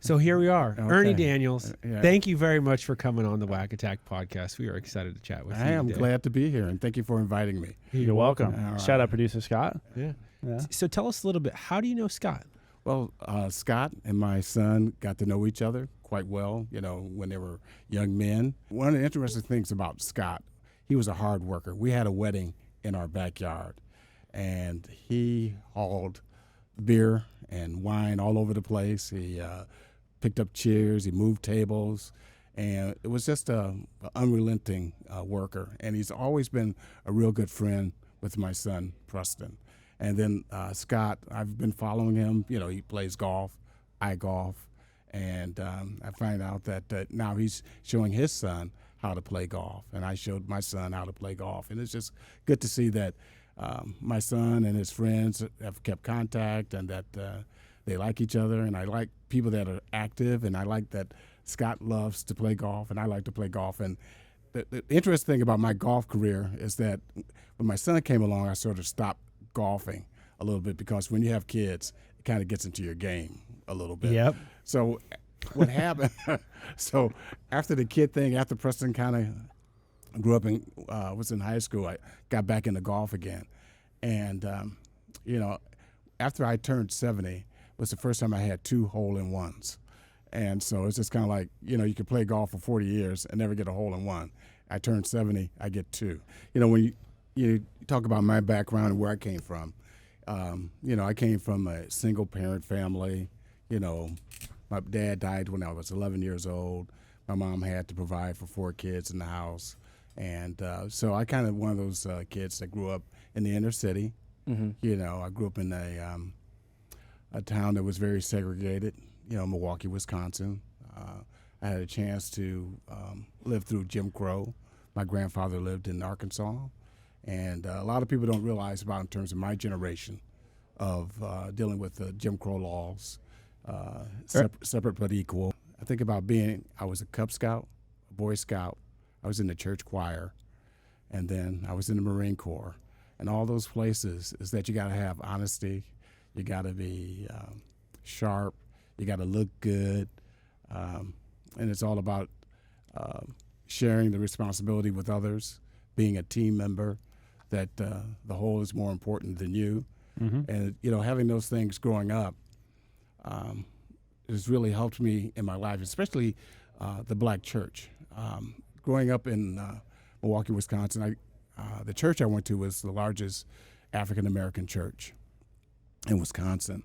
So here we are, Okay. Ernie Daniels. Yeah. Thank you very much for coming on the WAC ATTACK podcast. We are excited to chat with you. I am today. glad to be here, and thank you for inviting me. You're welcome. All right. Shout out producer Scott. Yeah. Yeah. So tell us a little bit. How do you know Scott? Well, Scott and my son got to know each other quite well, when they were young men. One of the interesting things about Scott, he was a hard worker. We had a wedding in our backyard, and he hauled beer and wine all over the place. He picked up chairs, he moved tables, and it was just an unrelenting worker. And he's always been a real good friend with my son, Preston. And then Scott, I've been following him. He plays golf, I golf, and I find out that now he's showing his son how to play golf, and I showed my son how to play golf. And it's just good to see that my son and his friends have kept contact and that they like each other, and I like people that are active, and I like that Scott loves to play golf, and I like to play golf. And the interesting thing about my golf career is that when my son came along, I sort of stopped golfing a little bit because when you have kids, it kind of gets into your game a little bit. Yep. So what happened? So after the kid thing, after Preston kind of grew up and was in high school, I got back into golf again. And, after I turned 70, was the first time I had 2 hole-in-ones. And so it's just kind of like, you could play golf for 40 years and never get a hole-in-one. I turned 70, I get 2. When you talk about my background and where I came from, I came from a single-parent family. My dad died when I was 11 years old. My mom had to provide for 4 kids in the house. And so I kind of one of those kids that grew up in the inner city. Mm-hmm. I grew up in a town that was very segregated, Milwaukee, Wisconsin. I had a chance to live through Jim Crow. My grandfather lived in Arkansas. And a lot of people don't realize about in terms of my generation of dealing with the Jim Crow laws, separate but equal. I think about I was a Cub Scout, a Boy Scout. I was in the church choir, and then I was in the Marine Corps. And all those places is that you got to have honesty. You got to be sharp. You got to look good. And it's all about sharing the responsibility with others, being a team member, that the whole is more important than you. Mm-hmm. And, having those things growing up has really helped me in my life, especially the black church. Growing up in Milwaukee, Wisconsin, the church I went to was the largest African-American church in Wisconsin.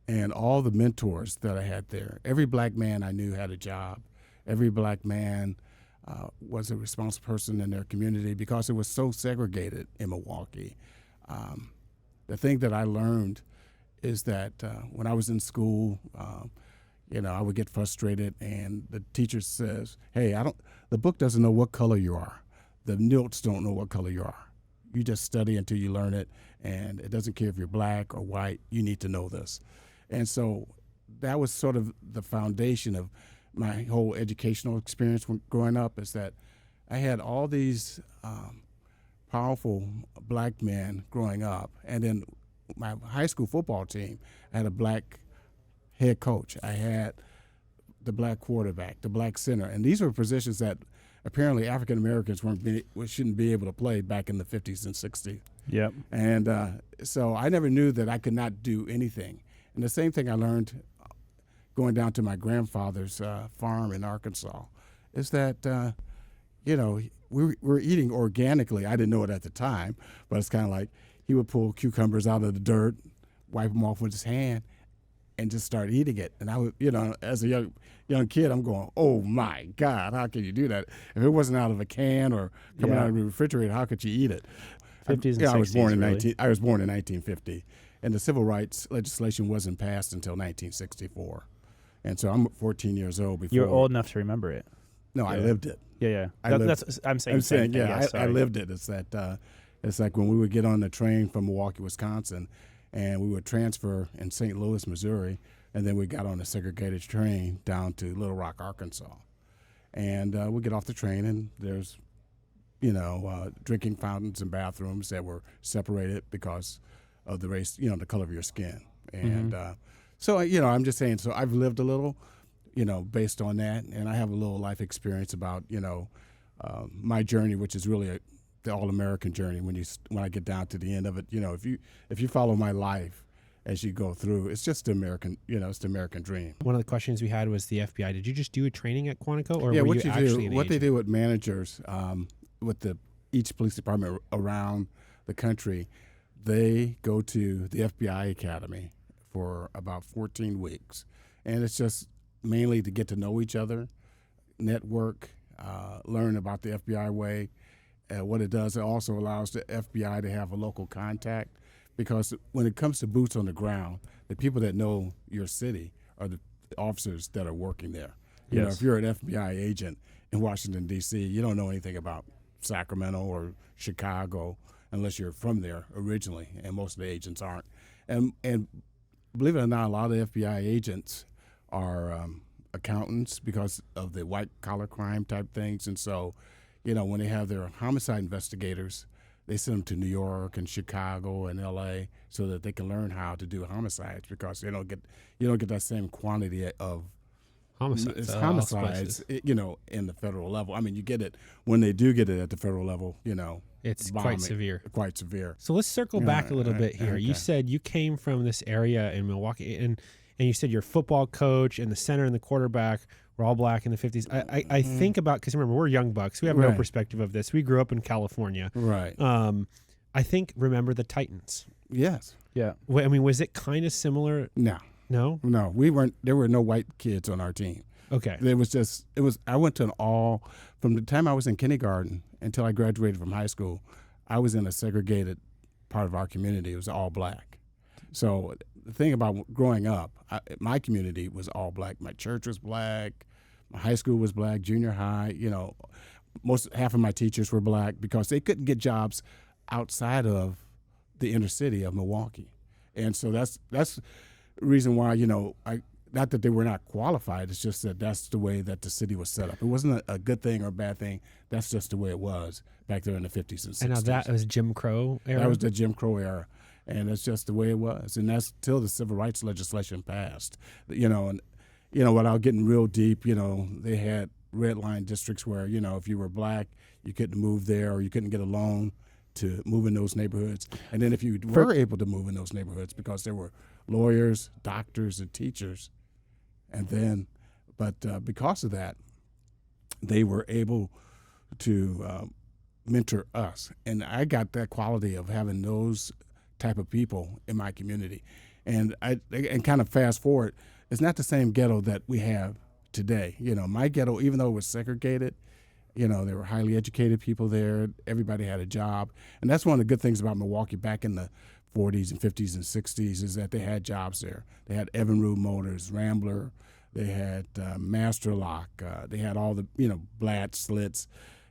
And all the mentors that I had there, every black man I knew had a job. Every black man was a responsible person in their community because it was so segregated in Milwaukee. The thing that I learned is that when I was in school, I would get frustrated, and the teacher says, "Hey, the book doesn't know what color you are. The notes don't know what color you are. You just study until you learn it, and it doesn't care if you're black or white. You need to know this." And so that was sort of the foundation of my whole educational experience growing up, is that I had all these powerful black men growing up. And then my high school football team, I had a black head coach. I had the black quarterback, the black center. And these were positions that apparently African Americans shouldn't be able to play back in the 50s and 60s. Yep. And so I never knew that I could not do anything. And the same thing I learned going down to my grandfather's farm in Arkansas is that, we were eating organically. I didn't know it at the time, but it's kind of like he would pull cucumbers out of the dirt, wipe them off with his hand, and just start eating it. And I would, as a young kid, I'm going, oh my God, how can you do that? If it wasn't out of a can or coming out of the refrigerator, how could you eat it? 50s and 60s, I was born in really. I was born in 1950, and the civil rights legislation wasn't passed until 1964. And so I'm 14 years old before. You're old enough to remember it. No, I lived it. Yeah. I'm saying I lived it. It's that it's like when we would get on the train from Milwaukee, Wisconsin, and we would transfer in St. Louis, Missouri, and then we got on a segregated train down to Little Rock, Arkansas. And we get off the train, and there's, drinking fountains and bathrooms that were separated because of the race, the color of your skin. And so, I'm just saying, so I've lived a little, based on that. And I have a little life experience about, my journey, which is really the all-American journey. When I get down to the end of it, if you follow my life as you go through, it's just the American, it's the American dream. One of the questions we had was the FBI. Did you just do a training at Quantico, or were what you you actually do, an what they agent? do with managers, with each police department around the country, they go to the FBI Academy for about 14 weeks. And it's just mainly to get to know each other, network, learn about the FBI way. What it does, it also allows the FBI to have a local contact, because when it comes to boots on the ground, the people that know your city are the officers that are working there. Yes. If you're an FBI agent in Washington, D.C., you don't know anything about Sacramento or Chicago unless you're from there originally, and most of the agents aren't. And believe it or not, a lot of FBI agents are accountants because of the white-collar crime type things. And so, when they have their homicide investigators, they send them to New York and Chicago and L.A. so that they can learn how to do homicides, because you don't get that same quantity of homicides, in the federal level. I mean, you get it when they do get it at the federal level, It's quite severe. Quite severe. So let's circle back a little bit here. Okay. You said you came from this area in Milwaukee, and you said your football coach and the center and the quarterback were all black in the 50s. I think about, because remember, we're young bucks. We have no Right. perspective of this. We grew up in California. Right. Remember the Titans. Yes. Yeah. I mean, was it kind of similar? No. No? No. We weren't. There were no white kids on our team. Okay. I went to from the time I was in kindergarten until I graduated from high school, I was in a segregated part of our community. It was all black. So the thing about growing up, my community was all black. My church was black. My high school was black. Junior high, half of my teachers were black because they couldn't get jobs outside of the inner city of Milwaukee. And so that's the reason why, not that they were not qualified, it's just that that's the way that the city was set up. It wasn't a good thing or a bad thing. That's just the way it was back there in the 50s and 60s. And now that was Jim Crow era? That was the Jim Crow era. And it's just the way it was. And that's till the civil rights legislation passed. Without getting real deep, they had red line districts where, if you were black, you couldn't move there, or you couldn't get a loan to move in those neighborhoods. And then if you were able to move in those neighborhoods, because there were lawyers, doctors, and teachers, but because of that, they were able to mentor us. And I got that quality of having those type of people in my community. And kind of fast forward, it's not the same ghetto that we have today. My ghetto, even though it was segregated, there were highly educated people there. Everybody had a job. And that's one of the good things about Milwaukee back in the 40s and 50s and 60s is that they had jobs there. They had Evinrude Motors, Rambler. They had Master Lock. They had all the, Blatt Slits,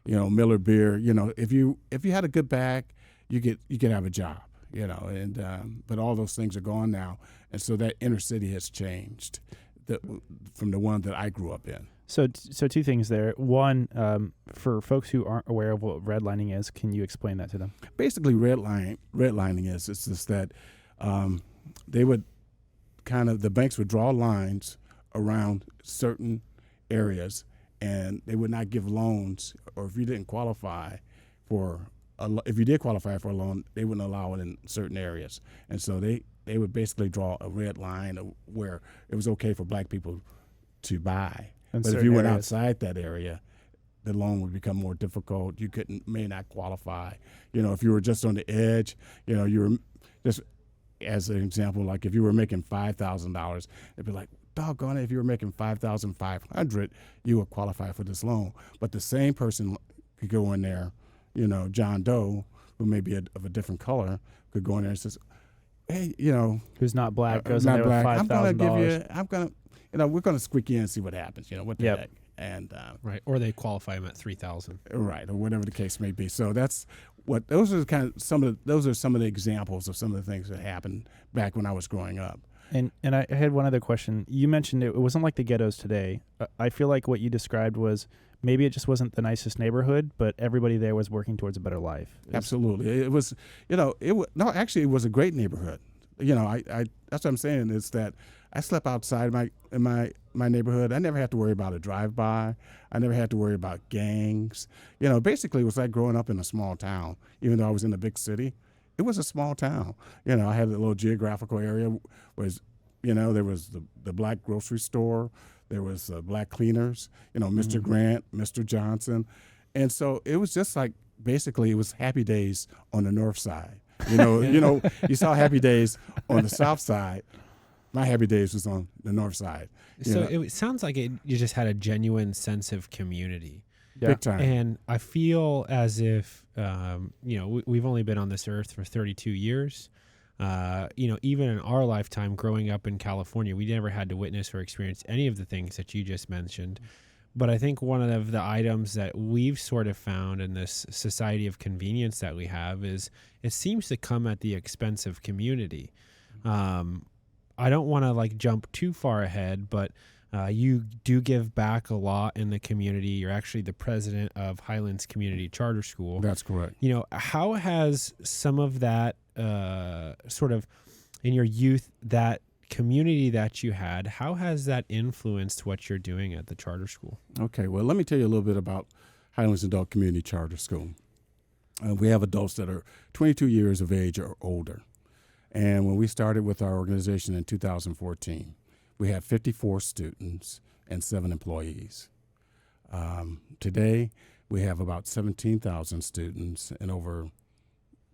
Miller Beer. If you had a good back, you could have a job. But all those things are gone now, and so that inner city has changed from the one that I grew up in. So two things there. One, for folks who aren't aware of what redlining is, can you explain that to them? Basically, redlining is it's just that they would the banks would draw lines around certain areas, and they would not give loans, or if you didn't qualify for if you did qualify for a loan, they wouldn't allow it in certain areas. And so they would basically draw a red line where it was okay for black people to buy. But if you went outside that area, the loan would become more difficult. You may not qualify. If you were just on the edge, you were just, as an example, like if you were making $5,000, it'd be like, doggone it, if you were making $5,500, you would qualify for this loan. But the same person could go in there, John Doe, who may be of a different color, could go in there and says, hey, who's not black, goes not in there with black. $5,000. We're going to squeak you in and see what happens, what the heck. And right, or they qualify them at 3,000. Right, or whatever the case may be. So those are some of the examples of some of the things that happened back when I was growing up. And I had one other question. You mentioned it wasn't like the ghettos today. I feel like what you described was maybe it just wasn't the nicest neighborhood, but everybody there was working towards a better life. Absolutely. It was, actually it was a great neighborhood. I that's what I'm saying is that I slept outside my neighborhood. I never had to worry about a drive-by. I never had to worry about gangs. Basically it was like growing up in a small town. Even though I was in a big city, it was a small town. I had a little geographical area there was the black grocery store, there was black cleaners, Mr. Grant, Mr. Johnson. And so it was just like, basically it was happy days on the north side. You saw happy days on the south side. My happy days was on the north side. So it sounds like you just had a genuine sense of community. Yeah. Big time. And I feel as if, we've only been on this earth for 32 years. Even in our lifetime growing up in California, we never had to witness or experience any of the things that you just mentioned. But I think one of the items that we've sort of found in this society of convenience that we have is it seems to come at the expense of community. I don't want to jump too far ahead, but you do give back a lot in the community. You're actually the president of Highlands Community Charter School. That's correct. How has some of that sort of in your youth, that community that you had, how has that influenced what you're doing at the charter school? Okay, well, let me tell you a little bit about Highlands Adult Community Charter School. We have adults that are 22 years of age or older. And when we started with our organization in 2014, we had 54 students and 7 employees. Today, we have about 17,000 students and over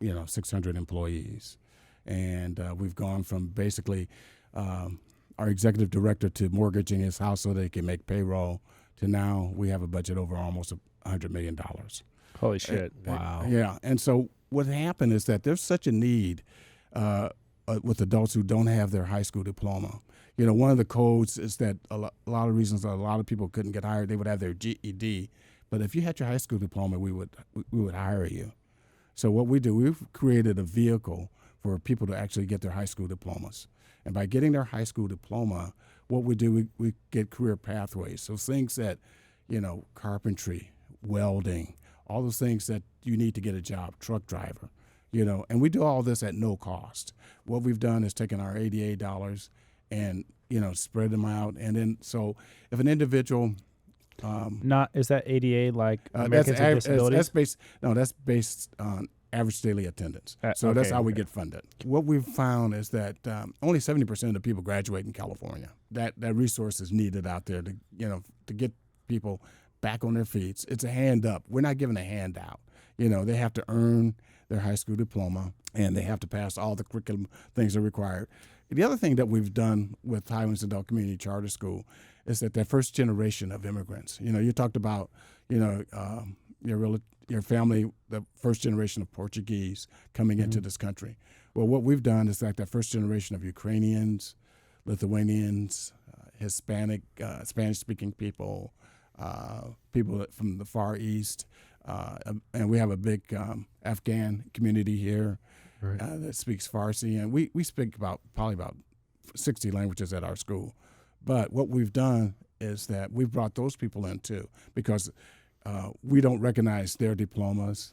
600 employees. And we've gone from basically our executive director to mortgaging his house so they can make payroll to now we have a budget over almost $100 million. Holy shit. Wow. Yeah. And so what happened is that there's such a need with adults who don't have their high school diploma. One of the codes is that a lot of reasons a lot of people couldn't get hired, they would have their GED. But if you had your high school diploma, we would hire you. So what we do, we've created a vehicle for people to actually get their high school diplomas. And by getting their high school diploma, what we do, we get career pathways. So things that, carpentry, welding, all those things that you need to get a job, truck driver, and we do all this at no cost. What we've done is taken our ADA dollars and, spread them out. And then, so if an individual... Is that ADA like Americans with Disabilities? That's based on average daily attendance. So that's how we get funded. What we've found is that only 70% of the people graduate in California. That resource is needed out there to get people back on their feet. It's a hand up. We're not giving a handout. They have to earn their high school diploma and they have to pass all the curriculum things that are required. The other thing that we've done with Highlands Adult Community Charter School is that first generation of immigrants. You talked about your family, the first generation of Portuguese coming into this country. Well, what we've done is that first generation of Ukrainians, Lithuanians, Hispanic, Spanish-speaking people, people from the Far East, and we have a big Afghan community here that speaks Farsi, and we speak probably about 60 languages at our school. But what we've done is that we've brought those people in too, because we don't recognize their diplomas.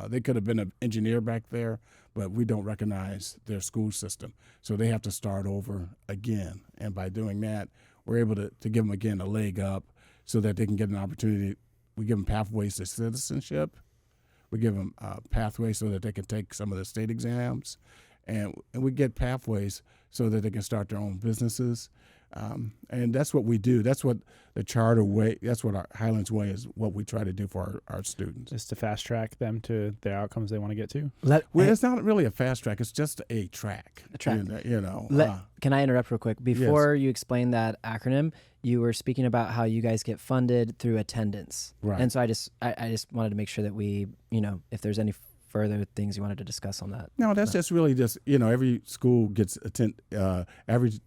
They could have been an engineer back there, but we don't recognize their school system. So they have to start over again. And by doing that, we're able to give them, again, a leg up so that they can get an opportunity. We give them pathways to citizenship. We give them pathways so that they can take some of the state exams. And we get pathways so that they can start their own businesses. And that's what we do. That's what the charter way, that's what our Highlands way is, what we try to do for our students. Is to fast track them to the outcomes they want to get to? It's not really a fast track. It's just a track. A track. Can I interrupt real quick? Before you explain that acronym, you were speaking about how you guys get funded through attendance. Right. And so I just wanted to make sure that we, if there's any further things you wanted to discuss on that. No, that's just really just, every school gets average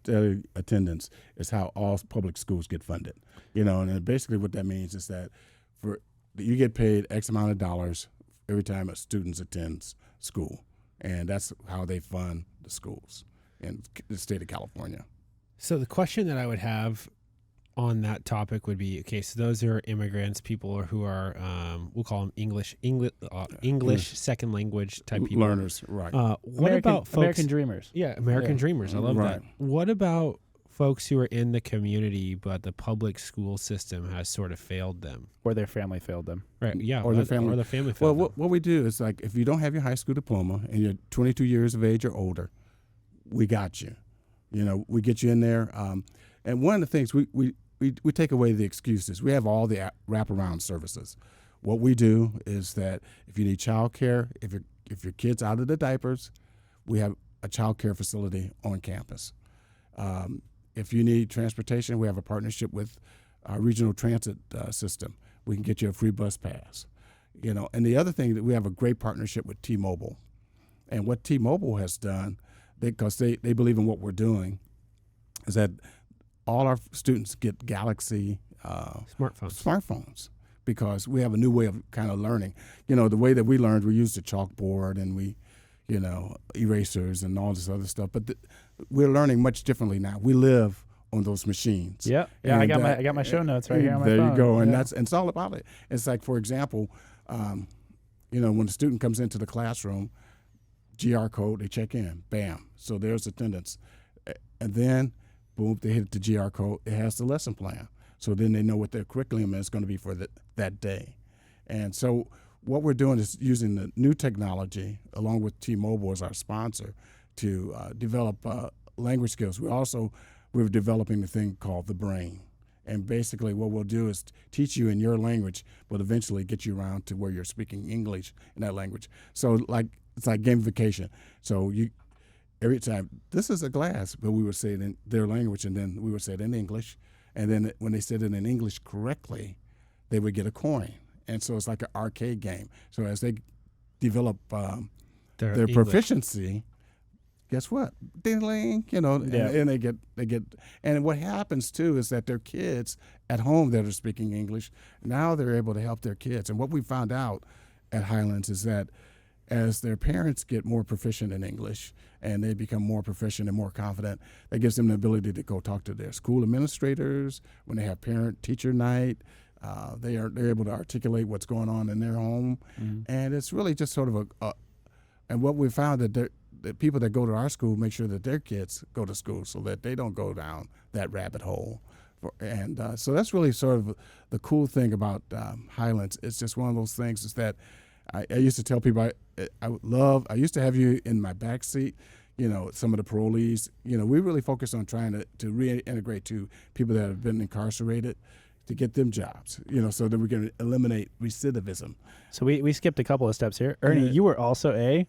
attendance is how all public schools get funded. And basically what that means is that you get paid X amount of dollars every time a student attends school. And that's how they fund the schools in the state of California. So the question that I would have on that topic would be, okay, so those are immigrants, people who are, we'll call them English second language type people. Learners, right. What about folks? American dreamers? Yeah, American dreamers. I love Right. that. What about folks who are in the community, but the public school system has sort of failed them? Or their family failed them. Right, yeah. Or the family. failed Well, them. what we do is, like, if you don't have your high school diploma and you're 22 years of age or older, we got you. You know, we get you in there. And one of the things, we take away the excuses. We have all the wraparound services. What we do is that if you need child care, if your kid's out of the diapers, we have a child care facility on campus. If you need transportation, we have a partnership with our regional transit system. We can get you a free bus pass. You know, and the other thing, that we have a great partnership with T-Mobile. And what T-Mobile has done, because they believe in what we're doing, is that all our students get Galaxy smartphones, because we have a new way of kind of learning. You know, the way that we learned, we used a chalkboard and we, you know, erasers and all this other stuff. But we're learning much differently now. We live on those machines. Yeah, yeah. And, I got my show notes right here on my phone. There you go, and yeah. and it's all about it. It's like, for example, you know, when the student comes into the classroom, GR code, they check in, bam. So there's attendance, and then boom, they hit the GR code. It has the lesson plan. So then they know what their curriculum is going to be for that day. And so what we're doing is using the new technology, along with T-Mobile as our sponsor, to develop language skills. We're developing a thing called the brain. And basically what we'll do is teach you in your language, but eventually get you around to where you're speaking English in that language. So it's like gamification. So every time, this is a glass, but we would say it in their language, and then we would say it in English. And then when they said it in English correctly, they would get a coin. And so it's like an arcade game. So as they develop their proficiency, guess what? Ding-a-ling, you know, Yeah. and they get, and what happens too is that their kids at home that are speaking English, now they're able to help their kids. And what we found out at Highlands is that as their parents get more proficient in English and they become more proficient and more confident, that gives them the ability to go talk to their school administrators. When they have parent-teacher night, they're able to articulate what's going on in their home. Mm-hmm. And it's really just sort of and what we found that the people that go to our school make sure that their kids go to school so that they don't go down that rabbit hole. And so that's really sort of the cool thing about Highlands. It's just one of those things is that I used to tell people I used to have you in my back seat, you know, some of the parolees. You know, we really focus on trying to reintegrate to people that have been incarcerated to get them jobs, you know, so that we can eliminate recidivism. So we skipped a couple of steps here. Ernie, you were also a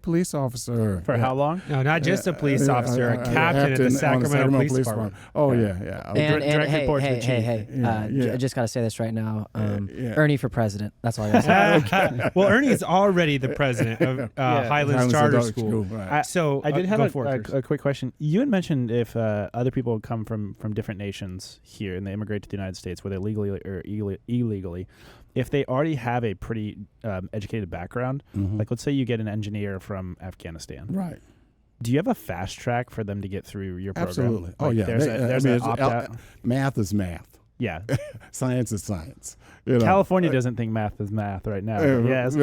police officer. For how long? No, not just a police officer, a captain at the Sacramento Police Department. Oh, yeah. And direct hey, report to the chief. Yeah. I just got to say this right now. Ernie for president. That's all I got to say. Okay. Well, Ernie is already the president of Highlands Charter School. Right. So I did have a a quick question. You had mentioned if other people come from different nations here and they immigrate to the United States, whether legally or illegally, if they already have a pretty educated background, like let's say you get an engineer from Afghanistan. Right. Do you have a fast track for them to get through your program? Absolutely. Like there's an opt-out. Math is math. Yeah. Science is science. You know? California doesn't think math is math right now.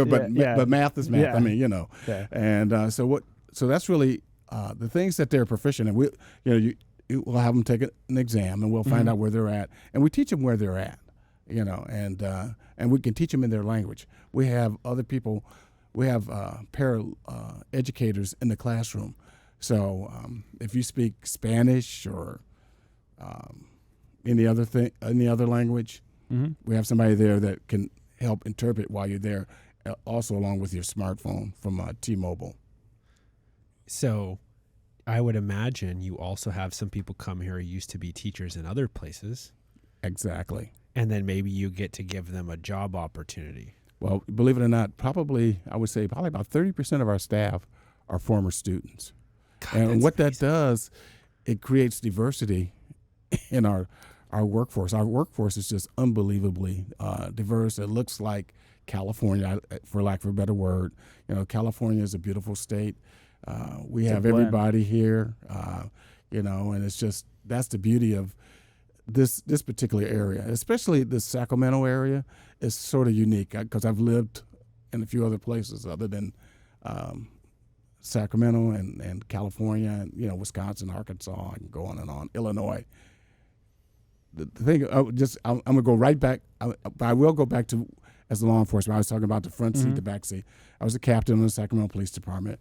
But math is math. Yeah. I mean, you know. Yeah. And so that's really the things that they're proficient in. We'll have them take an exam, and we'll find out where they're at, and we teach them where they're at. You know, and we can teach them in their language. We have other people. We have educators in the classroom. So if you speak Spanish or any other language, we have somebody there that can help interpret while you're there, also along with your smartphone from T-Mobile. So I would imagine you also have some people come here who used to be teachers in other places. Exactly. And then maybe you get to give them a job opportunity. Well, believe it or not, I would say probably about 30% of our staff are former students. God, and what amazing. that does, it creates diversity in our workforce. Our workforce is just unbelievably diverse. It looks like California, for lack of a better word. You know, California is a beautiful state. We have everybody here, you know, and it's just, that's the beauty of this particular area, especially the Sacramento area, is sort of unique because I've lived in a few other places other than Sacramento and California and Wisconsin, Arkansas, I can go on and on, Illinois. The thing, I'm gonna go right back. I will go back to as a law enforcement. I was talking about the front seat, the back seat. I was a captain in the Sacramento Police Department,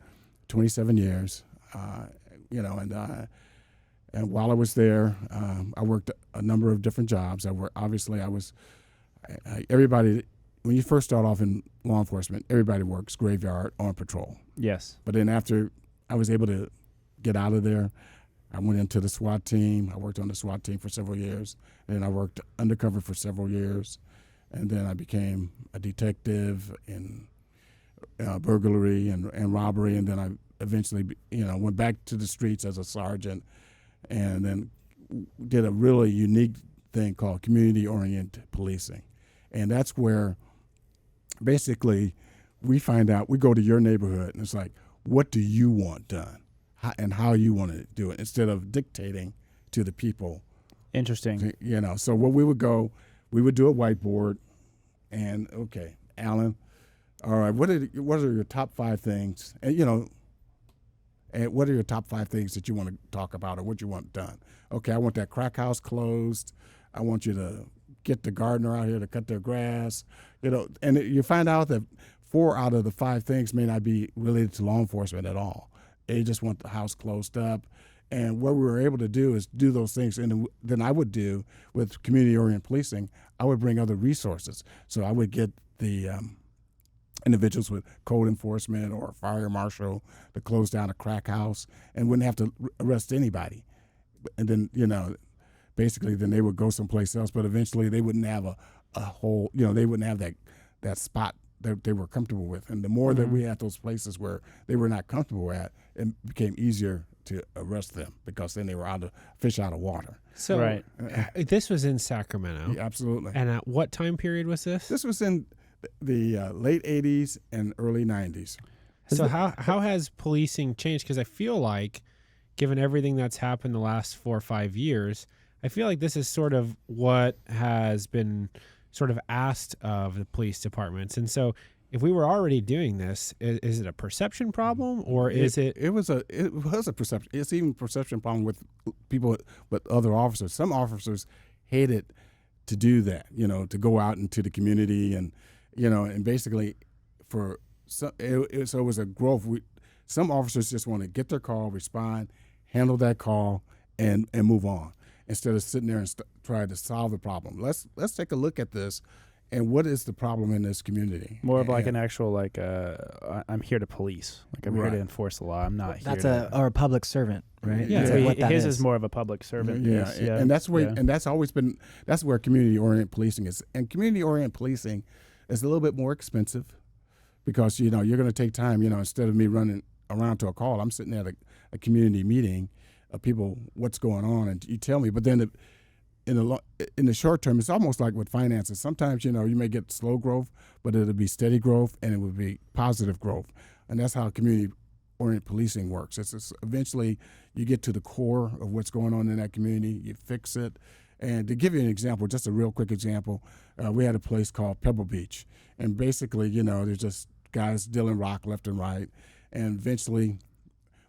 27 years. And while I was there, I worked a number of different jobs. Everybody, when you first start off in law enforcement, everybody works graveyard on patrol. Yes. But then after I was able to get out of there, I went into the SWAT team. I worked on the SWAT team for several years. And then I worked undercover for several years. And then I became a detective in burglary and robbery. And then I eventually, went back to the streets as a sergeant, and then did a really unique thing called community-oriented policing. And that's where basically we find out, we go to your neighborhood, and it's like, what do you want done? And how you want to do it, instead of dictating to the people. Interesting. So what we would do a whiteboard, and okay, Alan, all right, what are your top 5 things? And what are your top 5 things that you want to talk about or what you want done? Okay, I want that crack house closed. I want you to get the gardener out here to cut their grass. And you find out that 4 out of the 5 things may not be related to law enforcement at all. They just want the house closed up. And what we were able to do is do those things. And then I would do with community-oriented policing, I would bring other resources. So I would get the individuals with code enforcement or a fire marshal to close down a crack house and wouldn't have to arrest anybody. And then, basically then they would go someplace else, but eventually they wouldn't have a whole, they wouldn't have that spot that they were comfortable with. And the more that we had those places where they were not comfortable at, it became easier to arrest them because then they were fish out of water. So right. This was in Sacramento. Yeah, absolutely. And at what time period was this? This was in the late 80s and early 90s. So how has policing changed? Because I feel like, given everything that's happened the last 4 or 5 years, I feel like this is sort of what has been sort of asked of the police departments. And so if we were already doing this, is it a perception problem, or is it? It was a perception. It's even a perception problem with people, with other officers. Some officers hated to do that, to go out into the community and basically so it was a growth. Some officers just want to get their call, respond, handle that call, and move on, instead of sitting there and try to solve the problem. Let's take a look at this, and what is the problem in this community? More of like an actual I'm here to police. Like I'm here to enforce the law. I'm not here. That's a public servant, right? Yeah. His is more of a public servant. Yeah, piece. Yeah. And that's where community-oriented policing is. And community-oriented policing is a little bit more expensive because, you're going to take time, instead of me running around to a call, I'm sitting at a community meeting of people, what's going on, and you tell me. But then in the short term, it's almost like with finances. Sometimes, you may get slow growth, but it'll be steady growth and it will be positive growth. And that's how community-oriented policing works. It's eventually you get to the core of what's going on in that community, you fix it. And to give you an example, just a real quick example, we had a place called Pebble Beach. And basically, there's just guys dealing rock left and right. And eventually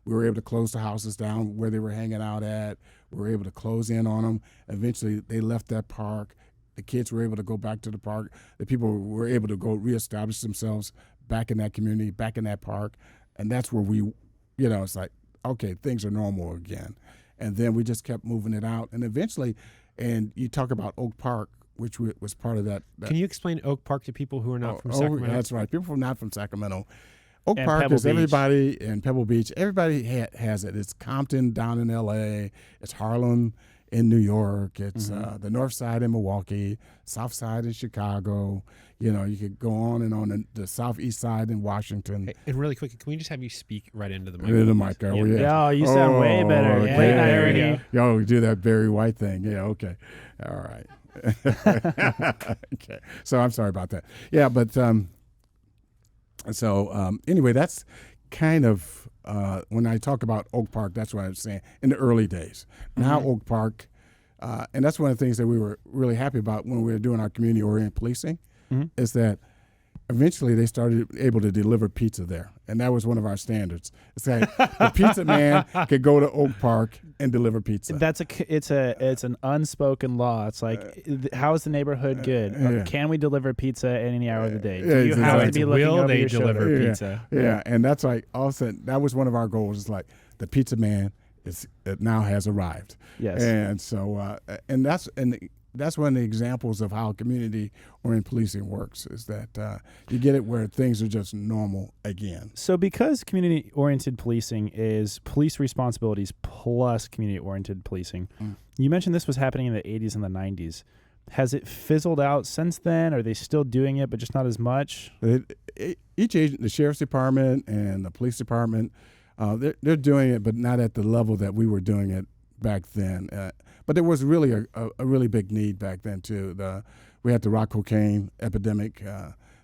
we were able to close the houses down where they were hanging out at. We were able to close in on them. Eventually they left that park. The kids were able to go back to the park. The people were able to go reestablish themselves back in that community, back in that park. And that's where we, it's like, okay, things are normal again. And then we just kept moving it out. And eventually, and you talk about Oak Park, which was part of that. Can you explain Oak Park to people who are not from Sacramento? That's right. People who are not from Sacramento. Oak And Park Pebble is Beach. everybody, and Pebble Beach, everybody has it. It's Compton down in L.A., it's Harlem in New York, it's the north side in Milwaukee, south side in Chicago. You could go on and on the southeast side in Washington. Hey, and really quick, can we just have you speak right into the mic? Into the mic, oh, yeah. Oh, you sound way better. Okay. Great night, Ernie. Yo, we do that Barry White thing. Yeah, okay. All right. Okay. So I'm sorry about that. Yeah, but anyway, that's kind of when I talk about Oak Park, that's what I'm saying in the early days. Now Oak Park, And that's one of the things that we were really happy about when we were doing our community-oriented policing, is that eventually they started able to deliver pizza there. And that was one of our standards. It's like the pizza man could go to Oak Park and deliver pizza. It's an unspoken law. It's like, how is the neighborhood good? Can we deliver pizza at any hour of the day? Do you have to be looking over your shoulder? Will they deliver pizza? Yeah, and that's like all of a sudden that was one of our goals. It's like the pizza man now has arrived. Yes, and so that's one of the examples of how community-oriented policing works, is that you get it where things are just normal again. So because community-oriented policing is police responsibilities plus community-oriented policing, you mentioned this was happening in the 80s and the 90s. Has it fizzled out since then? Are they still doing it, but just not as much? Each agent, the sheriff's department and the police department, they're doing it, but not at the level that we were doing it back then. But there was really a really big need back then too. We had the rock cocaine epidemic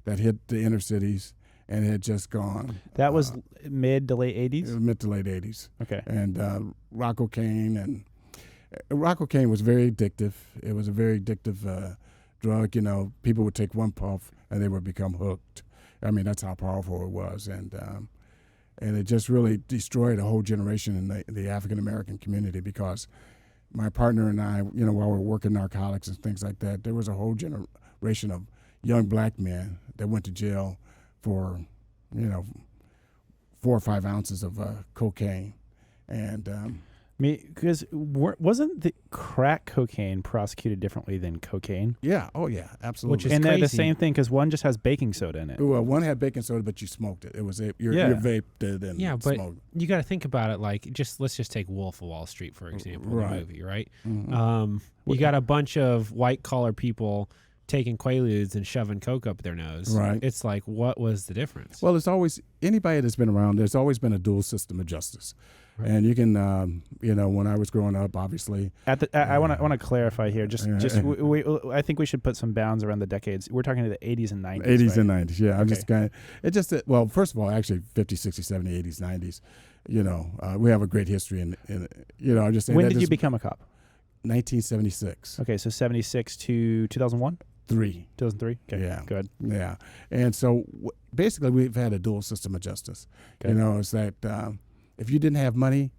that hit the inner cities, and it had just gone. That was mid to late 80s? It was mid to late 80s. Okay. And rock cocaine was very addictive. It was a very addictive drug. You know, people would take one puff and they would become hooked. I mean, that's how powerful it was. And it just really destroyed a whole generation in the African American community, because my partner and I, you know, while we were working narcotics and things like that, there was a whole generation of young black men that went to jail for, 4 or 5 ounces of cocaine. And because wasn't the crack cocaine prosecuted differently than cocaine? Yeah. Oh, yeah. Absolutely. Which is and crazy. they're the same thing, because one just has baking soda in it. Well, one had baking soda, but you smoked it. It was you vaped it and but smoked it. you got to think about it. Like, let's just take Wolf of Wall Street for example, the movie, right? Mm-hmm. You got a bunch of white collar people taking Quaaludes and shoving coke up their nose. Right. It's like, what was the difference? Well, it's always anybody that's been around. There's always been a dual system of justice. And you can, when I was growing up, obviously. I want to clarify here. I think we should put some bounds around the decades. We're talking to the 80s and 90s. 80s right? and 90s, yeah. I'm Okay. just kind of, well, first of all, actually 50s, 60s, 70s, 80s, 90s. We have a great history in I'm just saying. When did you become a cop? 1976. Okay, so 76 to 2001? 2003? Okay, Yeah. good. Yeah. And so basically we've had a dual system of justice. Okay. It's that if you didn't have money,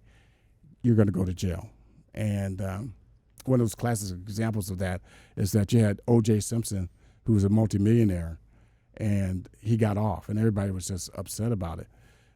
you're going to go to jail. And one of those classic examples of that is that you had O.J. Simpson, who was a multimillionaire, and he got off, and everybody was just upset about it.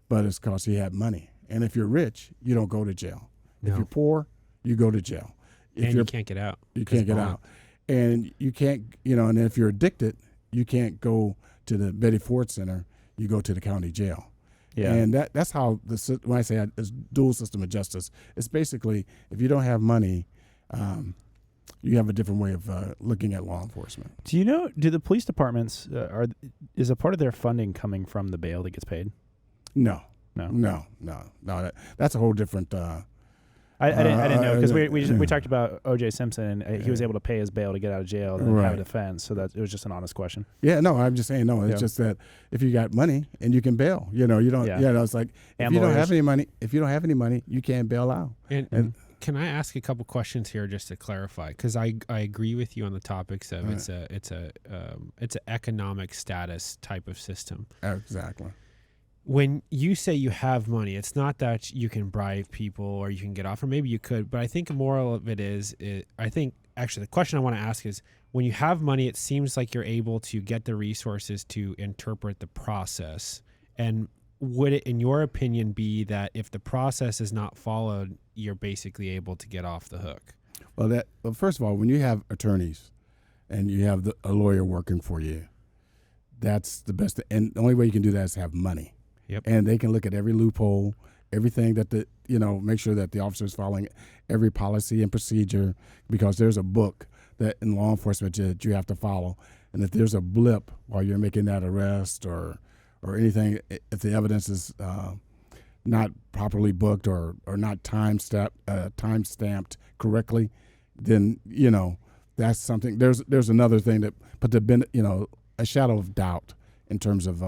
But it's because he had money. And if you're rich, you don't go to jail. No. If you're poor, you go to jail. And you can't get out. You can't get out. And you can't, and if you're addicted, you can't go to the Betty Ford Center. You go to the county jail. Yeah. And that's how, when I say it's dual system of justice, it's basically if you don't have money, you have a different way of looking at law enforcement. Do the police departments, is a part of their funding coming from the bail that gets paid? No. That's a whole different. I didn't know, because we talked about O.J. Simpson, and he was able to pay his bail to get out of jail and have a defense. So that it was just an honest question. Yeah, no, I'm just saying no. It's just that if you got money and you can bail, you don't. Yeah, it's like if you don't have any money, you can't bail out. And can I ask a couple questions here just to clarify? Because I agree with you on the topics of it's an economic status type of system. Exactly. When you say you have money, it's not that you can bribe people or you can get off, or maybe you could, but I think the moral of it is, I think actually the question I want to ask is, when you have money, it seems like you're able to get the resources to interpret the process. And would it, in your opinion, be that if the process is not followed, you're basically able to get off the hook? Well, first of all, when you have attorneys and you have a lawyer working for you, that's the best. And the only way you can do that is have money. Yep. And they can look at every loophole, everything that make sure that the officer is following every policy and procedure, because there's a book that in law enforcement that you have to follow. And if there's a blip while you're making that arrest or anything, if the evidence is not properly booked or not time stamped correctly, then that's something. There's another thing that put a shadow of doubt in terms of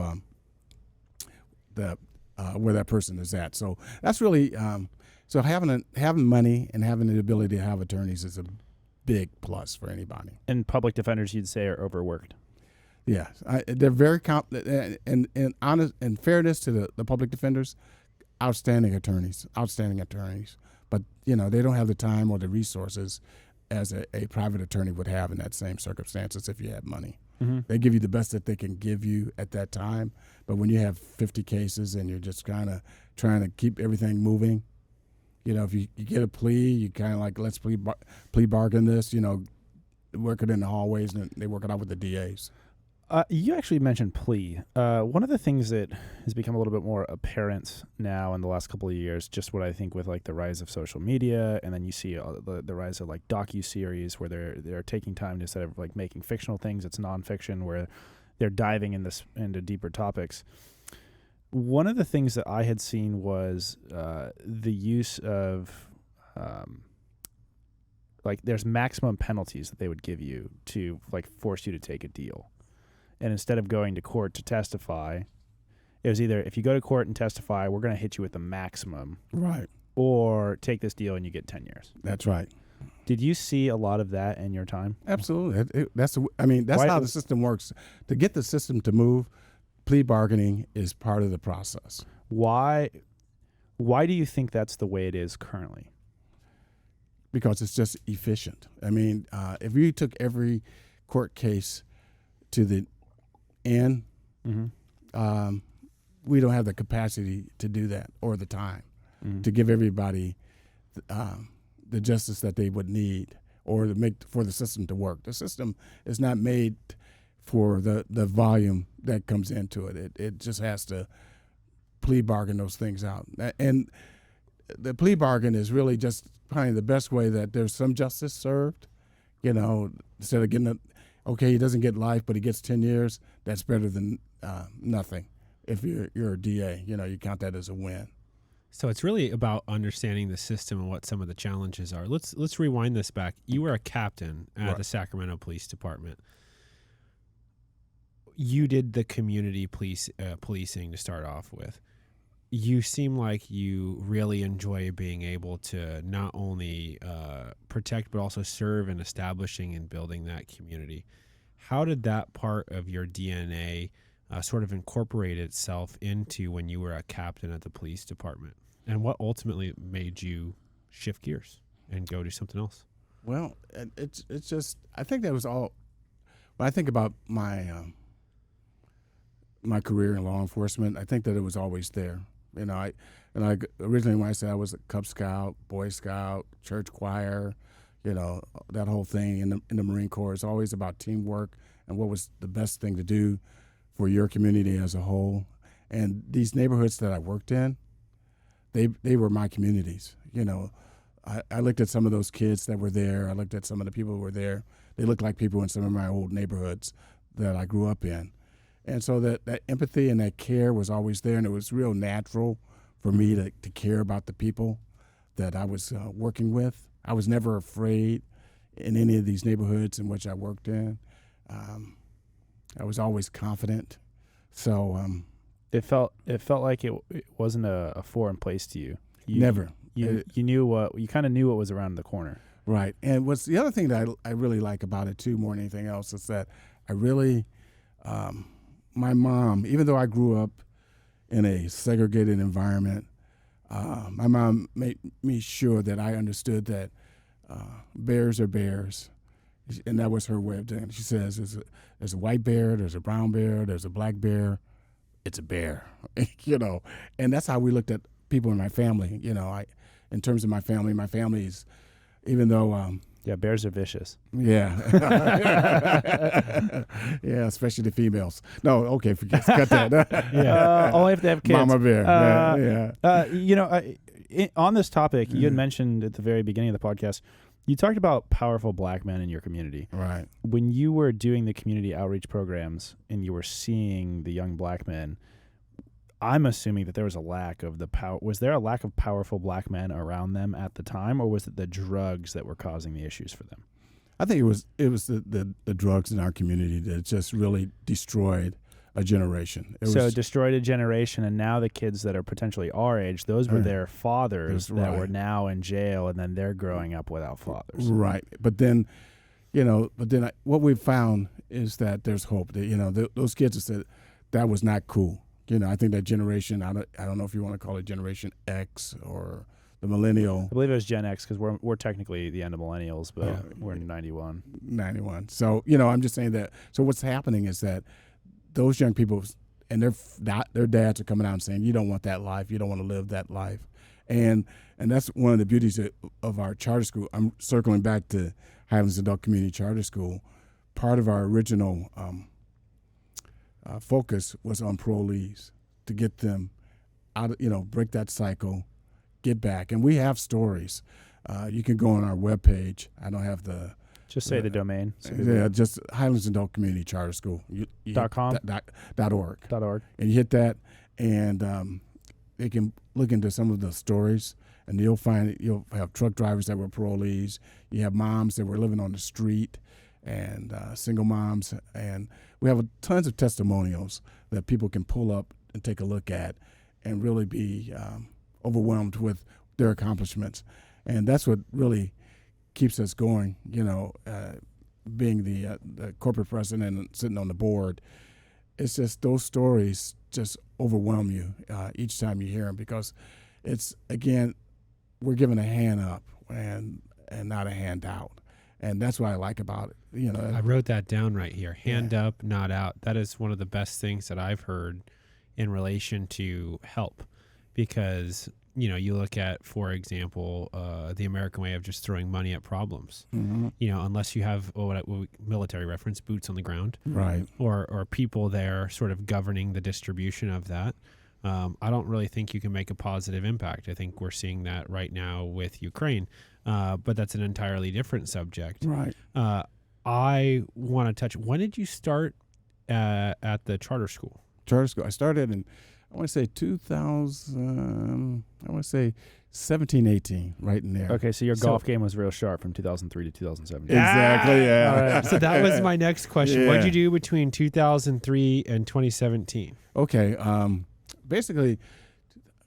where that person is at. So that's really so having money and having the ability to have attorneys is big plus for anybody. And public defenders, you'd say, are overworked. Yeah, they're very and honest and fairness to the public defenders, outstanding attorneys. But they don't have the time or the resources as a private attorney would have in that same circumstances if you had money. Mm-hmm. They give you the best that they can give you at that time. But when you have 50 cases and you're just kind of trying to keep everything moving, if you get a plea, you kind of like, let's plea bargain this, work it in the hallways, and they work it out with the DAs. You actually mentioned plea. One of the things that has become a little bit more apparent now in the last couple of years, just what I think with like the rise of social media, and then you see the rise of like docu-series where they're taking time to, instead of like making fictional things, it's nonfiction where they're diving into deeper topics. One of the things that I had seen was the use of like there's maximum penalties that they would give you to like force you to take a deal. And instead of going to court to testify, it was either if you go to court and testify, we're going to hit you with the maximum. Right. Or take this deal and you get 10 years. That's right. Did you see a lot of that in your time? Absolutely. That's how the system works. To get the system to move, plea bargaining is part of the process. Why do you think that's the way it is currently? Because it's just efficient. If you took every court case to the end, Mm-hmm. We don't have the capacity to do that or the time Mm-hmm. to give everybody the justice that they would need or to make for the system to work. The system is not made for the volume that comes into it. It just has to plea bargain those things out. And the plea bargain is really just probably the best way that there's some justice served, instead of getting okay, he doesn't get life, but he gets 10 years. That's better than nothing. If you're a DA, you count that as a win. So it's really about understanding the system and what some of the challenges are. Let's rewind this back. You were a captain at the Sacramento Police Department. You did the community policing to start off with. You seem like you really enjoy being able to not only protect but also serve in establishing and building that community. How did that part of your DNA sort of incorporate itself into when you were a captain at the police department? And what ultimately made you shift gears and go do something else? Well, it's just, I think that was all, when I think about my my career in law enforcement, I think that it was always there. I originally, when I said I was a Cub Scout, Boy Scout, church choir, that whole thing in the Marine Corps is always about teamwork and what was the best thing to do for your community as a whole. And these neighborhoods that I worked in, they were my communities. I looked at some of those kids that were there. I looked at some of the people who were there. They looked like people in some of my old neighborhoods that I grew up in. And so that empathy and that care was always there, and it was real natural for me to care about the people that I was working with. I was never afraid in any of these neighborhoods in which I worked in. I was always confident. So it felt like it wasn't a foreign place to you. Never. You kind of knew what was around the corner. Right. And what's the other thing that I really like about it too, more than anything else, is that I really my mom, even though I grew up in a segregated environment, my mom made me sure that I understood that bears are bears, and that was her way of doing it. She says there's a white bear, there's a brown bear, there's a black bear, it's a bear, and that's how we looked at people in my family. In terms of my family's, even though bears are vicious. Yeah. Yeah, especially the females. No, okay, cut that. Only have to have kids. Mama bear. On this topic, you had mentioned at the very beginning of the podcast, you talked about powerful black men in your community. Right. When you were doing the community outreach programs and you were seeing the young black men, I'm assuming that there was a lack of the power. Was there a lack of powerful black men around them at the time, or was it the drugs that were causing the issues for them? I think it was the drugs in our community that just really destroyed a generation. So destroyed a generation, and now the kids that are potentially our age, those were their fathers that were now in jail, and then they're growing up without fathers. Right. But then, what we've found is that there's hope. That those kids have said that was not cool. I think that generation, I don't know if you want to call it Generation X or the millennial. I believe it was Gen X because we're technically the end of millennials, but we're in 91. 91. So, I'm just saying that. So what's happening is that those young people and their dads are coming out and saying, you don't want that life. You don't want to live that life. And that's one of the beauties of our charter school. I'm circling back to Highlands Adult Community Charter School. Part of our original focus was on parolees to get them out, break that cycle, get back. And we have stories. You can go on our webpage. I don't have the... Just say the domain. Just Highlands Adult Community Charter School. .com? .org. .org. And you hit that, and they can look into some of the stories, and you'll have truck drivers that were parolees. You have moms that were living on the street, and single moms. And we have tons of testimonials that people can pull up and take a look at and really be overwhelmed with their accomplishments. And that's what really keeps us going, being the corporate president and sitting on the board. It's just those stories just overwhelm you each time you hear them, because it's, again, we're giving a hand up and not a hand out. And that's what I like about it. I wrote that down right here. Hand up, not out. That is one of the best things that I've heard in relation to help, because you look at, for example, the American way of just throwing money at problems. Mm-hmm. Unless you have what military reference, boots on the ground, right, or people there sort of governing the distribution of that. I don't really think you can make a positive impact. I think we're seeing that right now with Ukraine, but that's an entirely different subject. Right. I want to touch. When did you start at the charter school? Charter school. I started in, I want to say 17, 18, right in there. Okay, so your golf game was real sharp from 2003 to 2017. Exactly, yeah. All right. So that was my next question. What did you do between 2003 and 2017? Okay, basically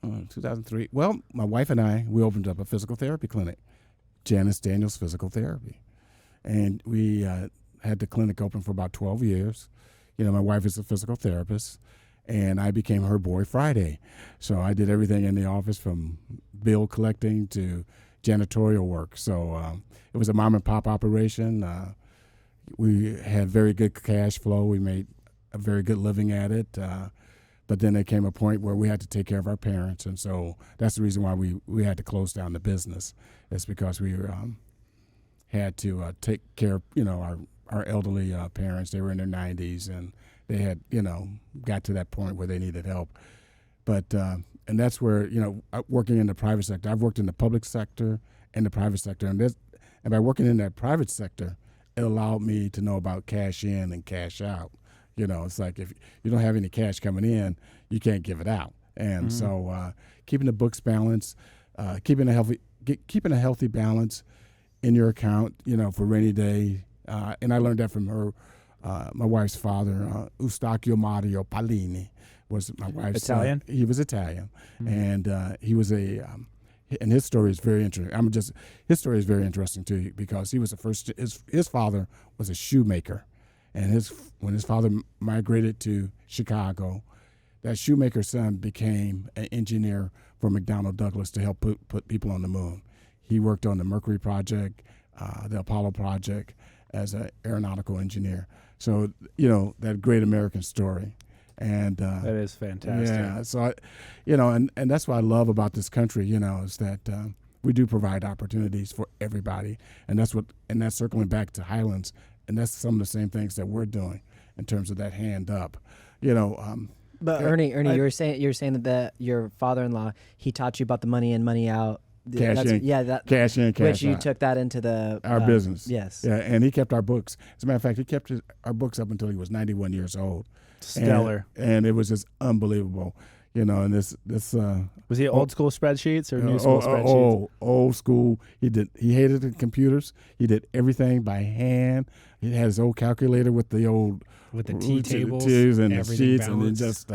2003. Well, my wife and I, we opened up a physical therapy clinic, Ernie Daniels Physical Therapy. And we had the clinic open for about 12 years. My wife is a physical therapist, and I became her boy Friday. So I did everything in the office from bill collecting to janitorial work. So it was a mom and pop operation. We had very good cash flow. We made a very good living at it. But then there came a point where we had to take care of our parents. And so that's the reason why we had to close down the business. It's because we had to take care of, our elderly parents. They were in their 90s, and they had, got to that point where they needed help. But, and that's where, working in the private sector, I've worked in the public sector and the private sector. And by working in that private sector, it allowed me to know about cash in and cash out. It's like if you don't have any cash coming in, you can't give it out. And so keeping the books balanced, keeping a healthy balance in your account, for rainy day. And I learned that from her, my wife's father, Eustachio Mario Pallini, was my wife's Italian. He was Italian, and he was and his story is very interesting. His story is very interesting too, because he was the first. His father was a shoemaker, and when his father migrated to Chicago, that shoemaker's son became an engineer for McDonnell Douglas to help put people on the moon. He worked on the Mercury project, the Apollo project, as an aeronautical engineer. So, that great American story. And that is fantastic. Yeah. So, and that's what I love about this country, is that we do provide opportunities for everybody. And that's circling back to Highlands. And that's some of the same things that we're doing in terms of that hand up. But Ernie, you were saying that your father-in-law, he taught you about the money in, money out. Cash in, cash out. Which you took that into our business. Yes. Yeah, and he kept our books. As a matter of fact, he kept our books up until he was 91 years old. Stellar. And it was just unbelievable. And this Was he old school spreadsheets or new school spreadsheets? Old school. He hated the computers. He did everything by hand. He had his old calculator with the T tables and the sheets, and then just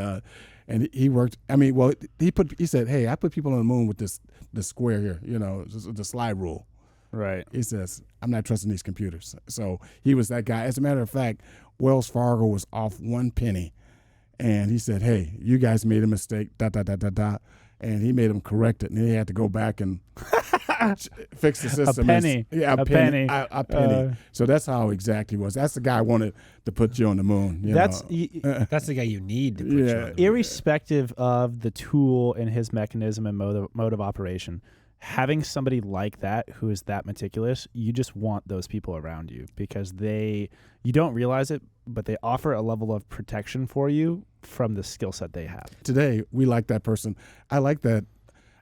and he worked. I mean, well, he said, "Hey, I put people on the moon with the square here, the slide rule." Right. He says, "I'm not trusting these computers." So he was that guy. As a matter of fact, Wells Fargo was off 1 penny. And he said, "Hey, you guys made a mistake, ... And he made them correct it. And he had to go back and fix the system. A penny. A penny. So that's how exact he was. That's the guy I wanted to put you on the moon. That's the guy you need to put you on the moon. Irrespective of the tool and his mechanism and mode of operation, having somebody like that who is that meticulous, you just want those people around you because you don't realize it, but they offer a level of protection for you from the skill set they have. Today, we like that person. I like that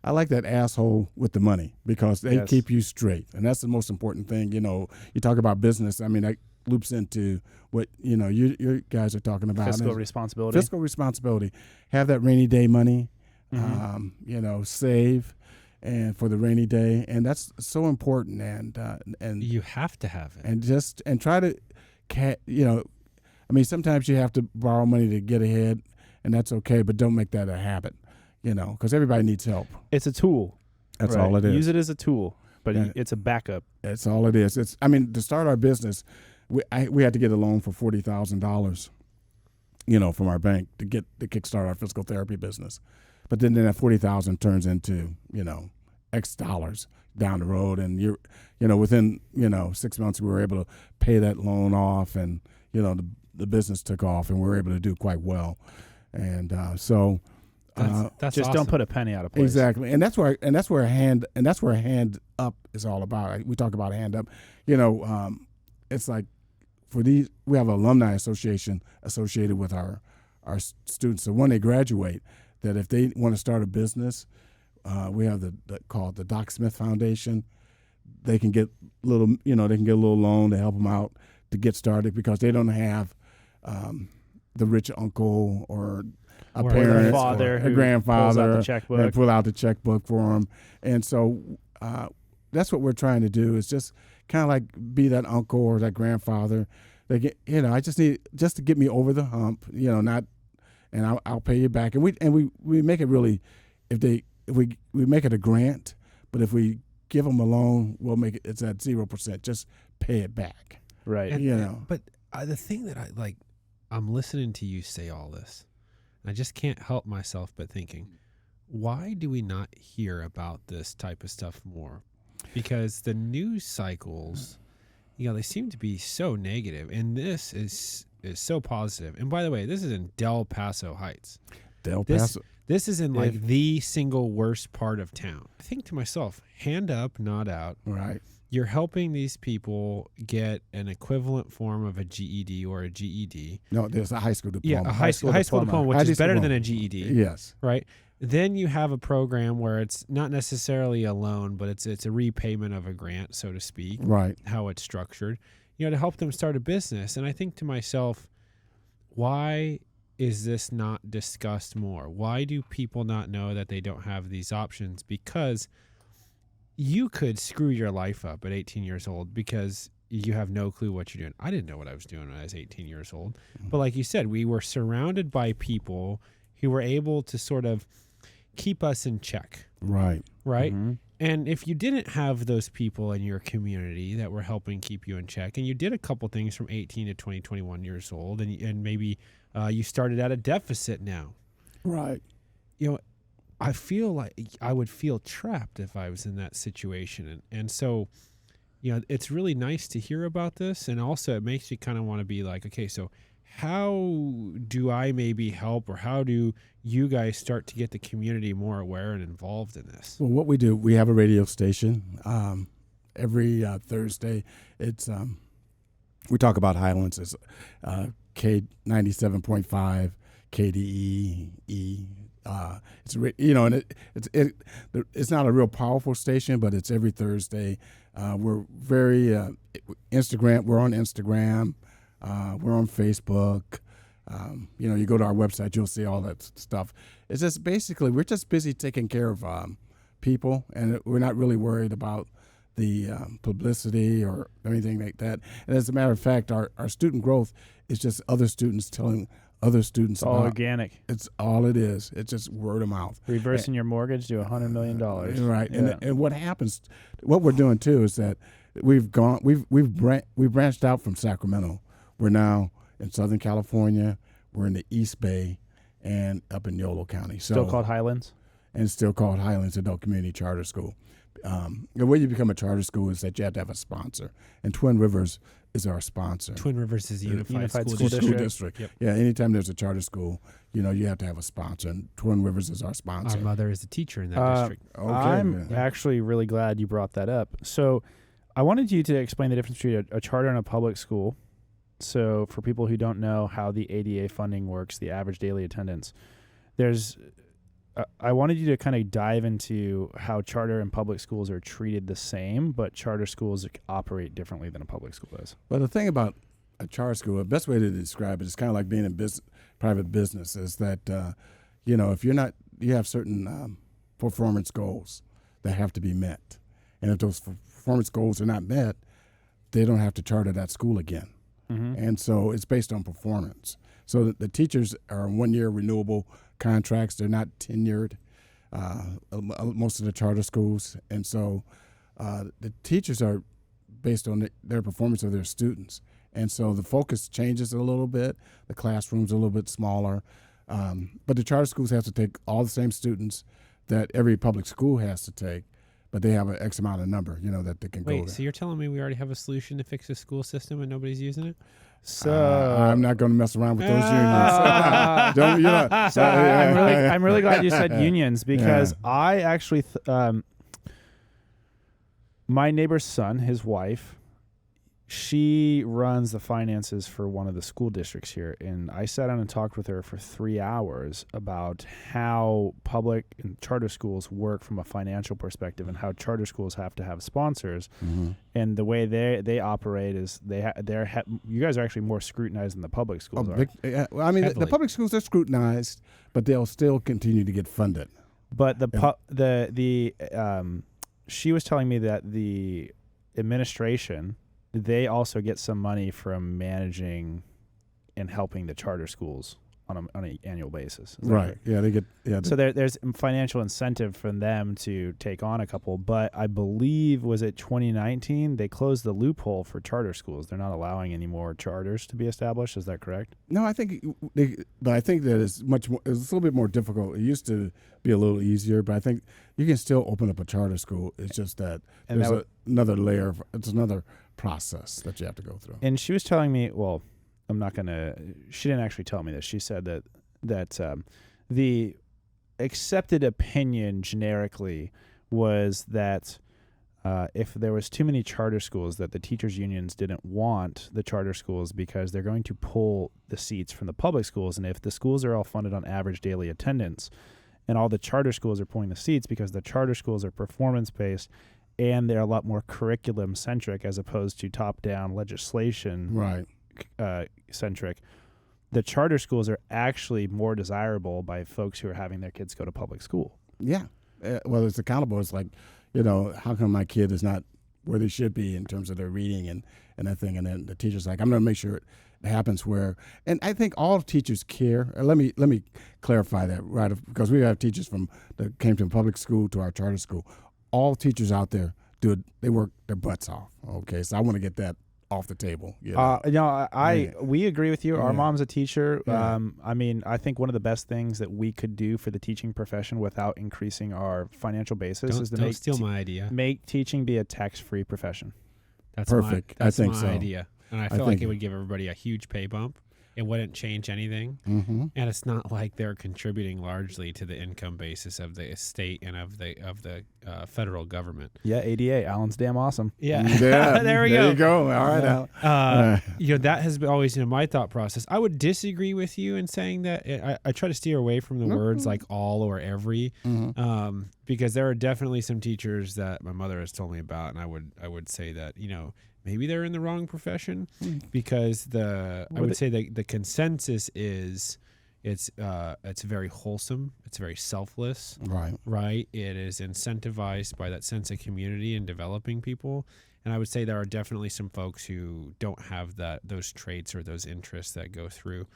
asshole with the money because they keep you straight. And that's the most important thing. You talk about business. I mean, that loops into what, you guys are talking about. Fiscal responsibility. Fiscal responsibility. Have that rainy day money, save and for the rainy day. And that's so important. And you have to have it. And try to, sometimes you have to borrow money to get ahead, and that's okay, but don't make that a habit, because everybody needs help. It's a tool. That's all it is. Use it as a tool, but it's a backup. That's all it is. To start our business, we had to get a loan for $40,000, from our bank to kickstart our physical therapy business. But then that $40,000 turns into, X dollars down the road, and within 6 months we were able to pay that loan off, and the business took off, and we were able to do quite well, and that's just awesome. Don't put a penny out of place. Exactly, and that's where a hand up is all about. We talk about a hand up, it's like we have an alumni association associated with our students. So when they graduate, that if they want to start a business, we have called the Doc Smith Foundation. They can get a little loan to help them out to get started because they don't have the rich uncle or a parent or a grandfather and pull out the checkbook for them. And so that's what we're trying to do is just kind of like be that uncle or that grandfather. They get, I just need to get me over the hump, and I'll pay you back. And we make it really, if we make it a grant, but if we give them a loan, we'll make it's at 0%. Just pay it back. Right. But the thing that I'm listening to you say all this, and I just can't help myself but thinking, why do we not hear about this type of stuff more? Because the news cycles, they seem to be so negative, and this is so positive. And by the way, this is in Del Paso Heights. This is in the single worst part of town. I think to myself, hand up, not out. Right. You're helping these people get an equivalent form of a GED or a GED. No, there's a high school diploma. Yeah, a high school diploma, which is better than a GED. Yes. Right. Then you have a program where it's not necessarily a loan, but it's a repayment of a grant, so to speak. Right. How it's structured, to help them start a business. And I think to myself, why is this not discussed more? Why do people not know that they don't have these options? Because you could screw your life up at 18 years old because you have no clue what you're doing. I didn't know what I was doing when I was 18 years old. Mm-hmm. But like you said, we were surrounded by people who were able to sort of keep us in check. Right. Right? Mm-hmm. And if you didn't have those people in your community that were helping keep you in check, and you did a couple things from 18 to 20, 21 years old, and maybe you started at a deficit now. Right. I feel like I would feel trapped if I was in that situation. And so, it's really nice to hear about this. And also it makes you kind of want to be like, okay, so how do I maybe help, or how do you guys start to get the community more aware and involved in this? Well, what we do, we have a radio station every Thursday. It's we talk about Highlands as K97.5, KDE. It's not a real powerful station, but it's every Thursday. We're very Instagram. We're on Instagram. We're on Facebook. You go to our website, you'll see all that stuff. It's just basically we're just busy taking care of people, and we're not really worried about the publicity or anything like that. And as a matter of fact, our student growth is just other students telling other students It's all organic. It's all it is. It's just word of mouth. Reversing your mortgage to $100 million. Right. Yeah. And what happens, what we're doing too is that we've branched out from Sacramento. We're now in Southern California. We're in the East Bay and up in Yolo County. Still called Highlands? And still called Highlands Adult Community Charter School. The way you become a charter school is that you have to have a sponsor. And Twin Rivers is our sponsor. Twin Rivers is a unified School school District. Yep. Yeah, anytime there's a charter school, you have to have a sponsor. And Twin Rivers is our sponsor. Our mother is a teacher in that district. Okay, I'm actually really glad you brought that up. So I wanted you to explain the difference between a charter and a public school. So for people who don't know how the ADA funding works, the average daily attendance, I wanted you to kind of dive into how charter and public schools are treated the same, but charter schools operate differently than a public school does. Well, the thing about a charter school, the best way to describe it is kind of like being in private business, is that, if you have certain performance goals that have to be met. And if those performance goals are not met, they don't have to charter that school again. Mm-hmm. And so it's based on performance. So the teachers are 1-year renewable contracts. They're not tenured, most of the charter schools. And so the teachers are based on their performance of their students. And so the focus changes a little bit. The classroom's a little bit smaller. But the charter schools have to take all the same students that every public school has to take, but they have an X amount of number, that they can go Wait, there. so you're telling me we already have a solution to fix the school system and nobody's using it? So I'm not going to mess around with those unions. I'm really glad you said unions, because I actually, my neighbor's son, his wife, she runs the finances for one of the school districts here, and I sat down and talked with her for 3 hours about how public and charter schools work from a financial perspective, and how charter schools have to have sponsors. Mm-hmm. And the way they operate is you guys are actually more scrutinized than the public schools are. The public schools are scrutinized, but they'll still continue to get funded. But she was telling me that the administration, they also get some money from managing and helping the charter schools on an annual basis. Right. Yeah, they get. Yeah. So there's financial incentive for them to take on a couple. But I believe, was it 2019, they closed the loophole for charter schools. They're not allowing any more charters to be established. Is that correct? No, I think that it's much more. It's a little bit more difficult. It used to be a little easier, but I think you can still open up a charter school. It's just that there's another layer. It's another process that you have to go through. And she was telling me, well, she didn't actually tell me this. She said that the accepted opinion generically was that if there was too many charter schools, that the teachers unions didn't want the charter schools because they're going to pull the seats from the public schools. And if the schools are all funded on average daily attendance, and all the charter schools are pulling the seats because the charter schools are performance-based, and they're a lot more curriculum-centric as opposed to top-down legislation centric, the charter schools are actually more desirable by folks who are having their kids go to public school. Yeah. Well, it's accountable. It's like, how come my kid is not where they should be in terms of their reading and that thing? And then the teacher's like, I'm going to make sure it happens where, and I think all teachers care. Let me clarify that, right? Because we have teachers that came from public school to our charter school. All teachers out there they work their butts off. Okay. So I want to get that off the table. We agree with you. Our mom's a teacher. Yeah. I think one of the best things that we could do for the teaching profession without increasing our financial basis is to steal my idea. Make teaching be a tax-free profession. That's perfect. That's I think my so. idea, and I feel like it would give everybody a huge pay bump. It wouldn't change anything, and it's not like they're contributing largely to the income basis of the state and of the federal government. Yeah, ADA, Alan's damn awesome. Yeah, there we go. There you go. All right, Alan. That has been always my thought process. I would disagree with you in saying that. I try to steer away from the words like all or every, because there are definitely some teachers that my mother has told me about, and I would say that maybe they're in the wrong profession, because I would say the consensus is it's very wholesome, it's very selfless, right? It is incentivized by that sense of community and developing people. And I would say there are definitely some folks who don't have those traits or those interests that go through.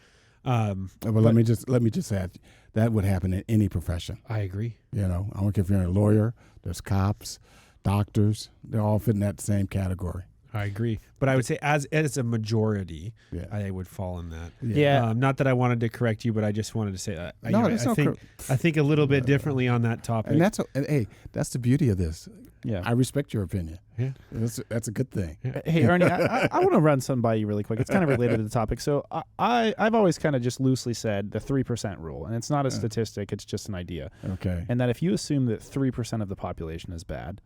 But let me just add, that would happen in any profession. I agree. I don't care if you're a lawyer, there's cops, doctors, they all fit in that same category. I agree. But I would say as a majority, I would fall in that. Yeah. Not that I wanted to correct you, but I just wanted to say that. I think a little bit differently on that topic. And that's the beauty of this. Yeah. I respect your opinion. Yeah. That's a good thing. Yeah. Hey, Ernie, I want to run something by you really quick. It's kind of related to the topic. So I've always kind of just loosely said the 3% rule, and it's not a statistic, it's just an idea. Okay. And that if you assume that 3% of the population is bad,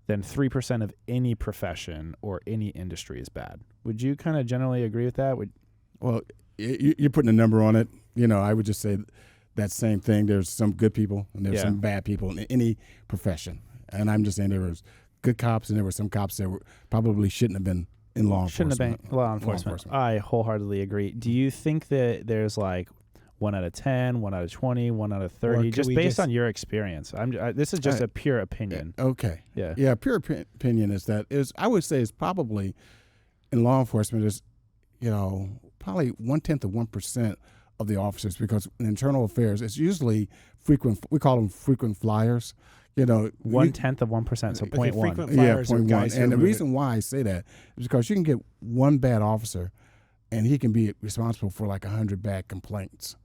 then 3% of any profession or any industry is bad. Would you kind of generally agree with that? Well, you're putting a number on it. I would just say that same thing. There's some good people and there's some bad people in any profession. And I'm just saying there was good cops and there were some cops that probably shouldn't have been in law enforcement. Shouldn't have been law enforcement. I wholeheartedly agree. Do you think that there's like 1 out of 10, 1 out of 20, 1 out of 30, just based on your experience? This is just a pure opinion. Okay. Yeah. Yeah. Pure opinion I would say it's probably in law enforcement is, probably 1/10 of 1% of the officers, because in internal affairs, it's usually frequent. We call them frequent flyers. 1/10 of 1%, so 0.1. Frequent flyers are 0.1. And the reason why I say that is because you can get one bad officer, and he can be responsible for like 100 bad complaints.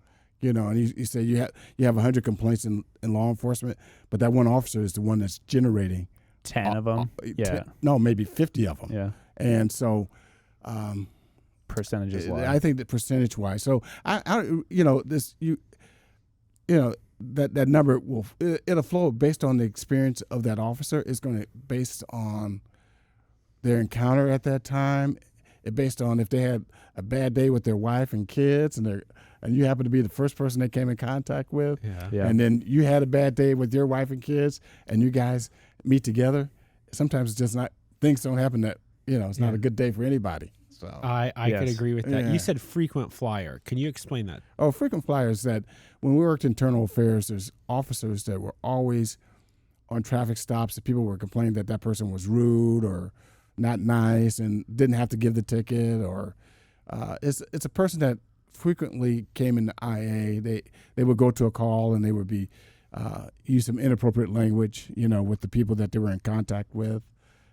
And you say you have 100 complaints in law enforcement, but that one officer is the one that's generating 10 of them. Maybe 50 of them. Yeah. And so, percentages wise, I think that percentage wise. So that number it'll flow based on the experience of that officer. It's going to based on their encounter at that time. It based on if they had a bad day with their wife and kids, and you happen to be the first person they came in contact with, and then you had a bad day with your wife and kids, and you guys meet together. Sometimes it's just not, things don't happen that, it's not a good day for anybody. So I could agree with that. Yeah. You said frequent flyer. Can you explain that? Oh, frequent flyers, that when we worked internal affairs, there's officers that were always on traffic stops that people were complaining that person was rude or not nice and didn't have to give the ticket, or it's a person that frequently came into IA. They would go to a call and they would be use some inappropriate language, with the people that they were in contact with,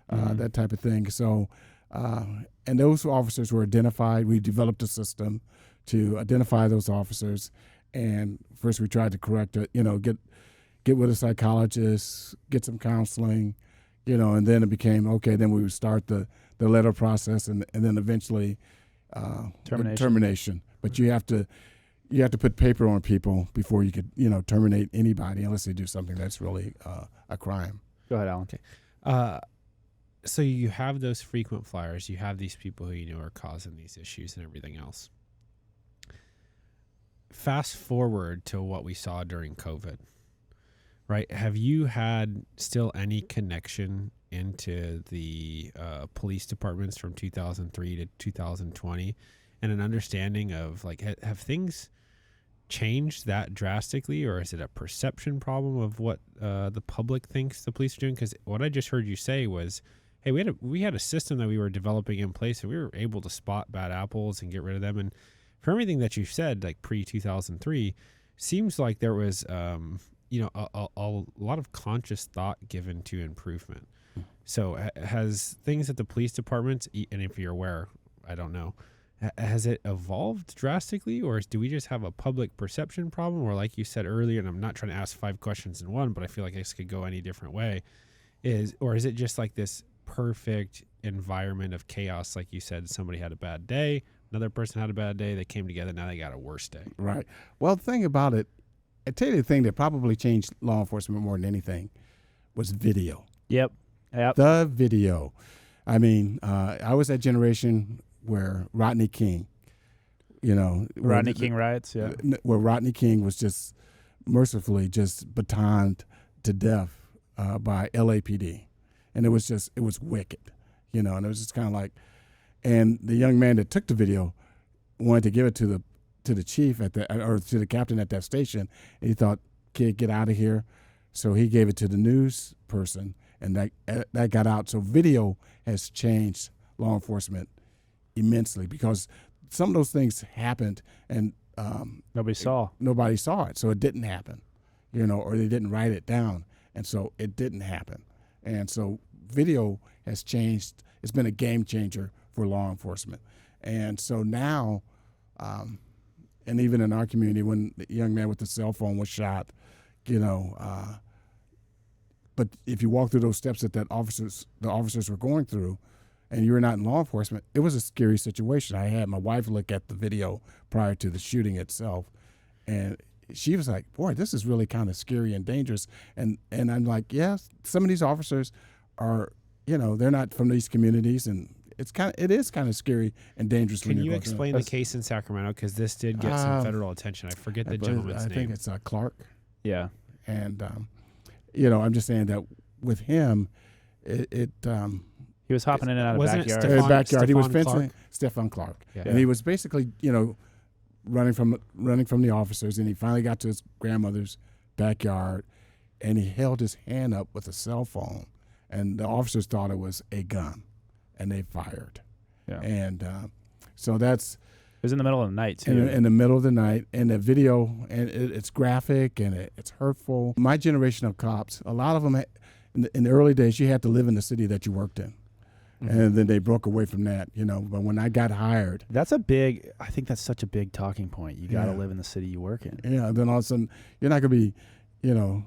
that type of thing. So, and those officers were identified. We developed a system to identify those officers, and first we tried to correct it. Get with a psychologist, get some counseling, and then it became okay. Then we would start the letter process, and then eventually termination. But you have to put paper on people before you could terminate anybody, unless they do something that's really a crime. Go ahead, Alan. Okay. So you have those frequent flyers. You have these people who are causing these issues and everything else. Fast forward to what we saw during COVID, right? Have you had still any connection into the police departments from 2003 to 2020, and an understanding of have things changed that drastically, or is it a perception problem of what the public thinks the police are doing? Because what I just heard you say was, hey, we had a system that we were developing in place, and we were able to spot bad apples and get rid of them. And for everything that you said, like pre-2003, seems like there was a lot of conscious thought given to improvement. So has things at the police departments, and if you're aware, I don't know, has it evolved drastically, or do we just have a public perception problem? Or like you said earlier, and I'm not trying to ask 5 questions in one, but I feel like this could go any different way, is it just like this perfect environment of chaos? Like you said, somebody had a bad day, another person had a bad day, they came together, now they got a worse day. Right. Well, the thing about it, I tell you, the thing that probably changed law enforcement more than anything was video. Yep. The video. I mean, I was that generation where Rodney King, Rodney King riots, where Rodney King was just mercifully just batoned to death by LAPD. And it was wicked, and it was just kind of like, and the young man that took the video wanted to give it to the chief or to the captain at that station, and he thought, kid, get out of here. So he gave it to the news person, and that got out. So video has changed law enforcement immensely because some of those things happened and Nobody saw it, so it didn't happen, or they didn't write it down, and so it didn't happen. And so video has changed. It's been a game changer for law enforcement. And so now, and even in our community, when the young man with the cell phone was shot, but if you walk through those steps that the officers were going through, and you were not in law enforcement, it was a scary situation. I had my wife look at the video prior to the shooting itself, and she was like, boy, this is really kind of scary and dangerous. And I'm like, yeah, some of these officers are, they're not from these communities, and it is kind of scary and dangerous. Can you explain the case in Sacramento? Because this did get some federal attention. I forget the gentleman's name. I think it's Clark. Yeah. And, I'm just saying that with him, he was hopping in and out of backyard. Backyard. He was fencing. Stefan Clark. Yeah. And he was basically, running from the officers, and he finally got to his grandmother's backyard, and he held his hand up with a cell phone, and the officers thought it was a gun, and they fired. Yeah. And so that's... It was in the middle of the night, too. In the middle of the night, and the video, and it's graphic, and it's hurtful. My generation of cops, a lot of them, in the early days, you had to live in the city that you worked in. Mm-hmm. And then they broke away from that, But when I got hired... I think that's such a big talking point. You got to live in the city you work in. Yeah, then all of a sudden, you're not going to be,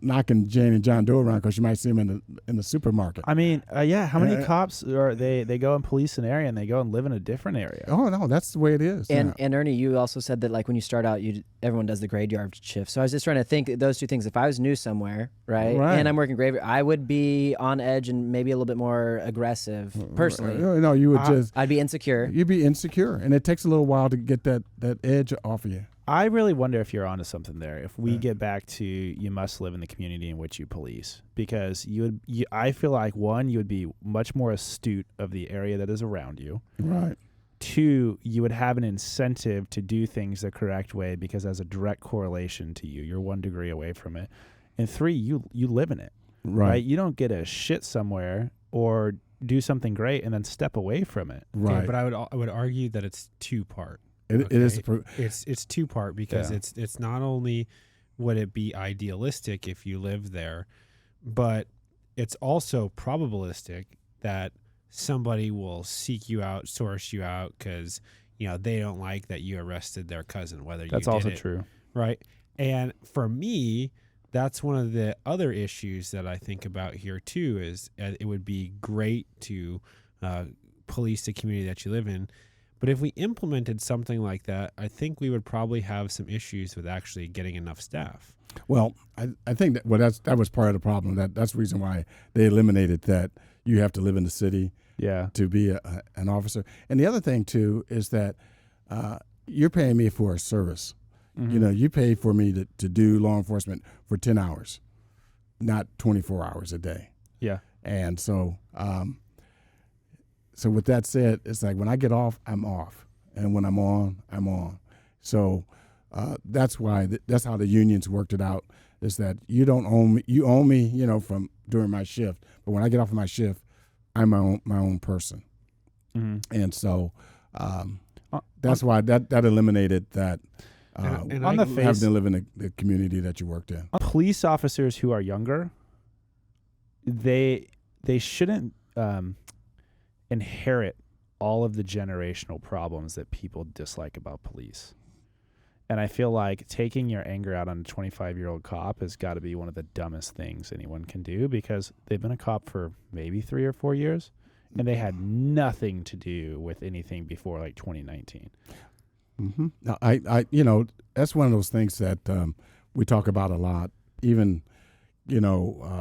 knocking Jane and John Doe around because you might see them in the supermarket. I mean, how many cops are they go and police an area and they go and live in a different area? Oh, no, that's the way it is. And Ernie, you also said that like when you start out, everyone does the graveyard shift. So I was just trying to think those two things. If I was new somewhere, right. And I'm working graveyard, I would be on edge and maybe a little bit more aggressive personally. No, you would I'd be insecure. You'd be insecure, and it takes a little while to get that edge off of you. I really wonder if you're onto something there. If we get back to you must live in the community in which you police, because I feel like you would be much more astute of the area that is around you. Right. 2, you would have an incentive to do things the correct way because there's a direct correlation to you. You're 1 degree away from it. And 3, you live in it. Right. You don't get a shit somewhere or do something great and then step away from it. Right. Okay, but I would argue that it's 2-part. It is. It's 2-part because it's not only would it be idealistic if you live there, but it's also probabilistic that somebody will seek you out, source you out because they don't like that you arrested their cousin. That's also true, right? And for me, that's one of the other issues that I think about here too. Is it would be great to police the community that you live in. But if we implemented something like that, I think we would probably have some issues with actually getting enough staff. Well, I think that was part of the problem. That's the reason why they eliminated that you have to live in the city to be an officer. And the other thing, too, is that you're paying me for a service. Mm-hmm. You pay for me to do law enforcement for 10 hours, not 24 hours a day. Yeah. And so... So with that said, it's like when I get off, I'm off, and when I'm on, I'm on. So that's why that's how the unions worked it out. Is that you don't own me? You own me, from during my shift. But when I get off of my shift, I'm my own person. Mm-hmm. And so that's why that eliminated that. And on the face, having to live in the community that you worked in. Police officers who are younger, they shouldn't. Inherit all of the generational problems that people dislike about police. And I feel like taking your anger out on a 25-year-old cop has got to be one of the dumbest things anyone can do because they've been a cop for maybe 3 or 4 years and they had nothing to do with anything before like 2019. Mm-hmm. Now, I that's one of those things that we talk about a lot, even,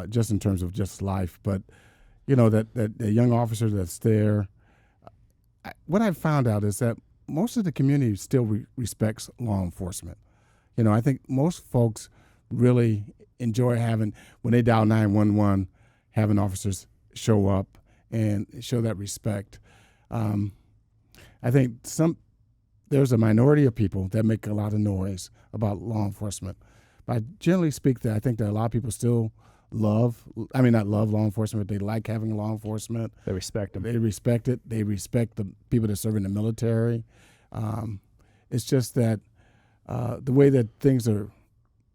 just in terms of just life, but that the young officer that's there, what I've found out is that most of the community still respects law enforcement. I think most folks really enjoy when they dial 911, having officers show up and show that respect. I think there's a minority of people that make a lot of noise about law enforcement. But generally speaking, I think that a lot of people still not love law enforcement, but they like having law enforcement. They respect them. They respect it. They respect the people that serve in the military. It's just that the way that things are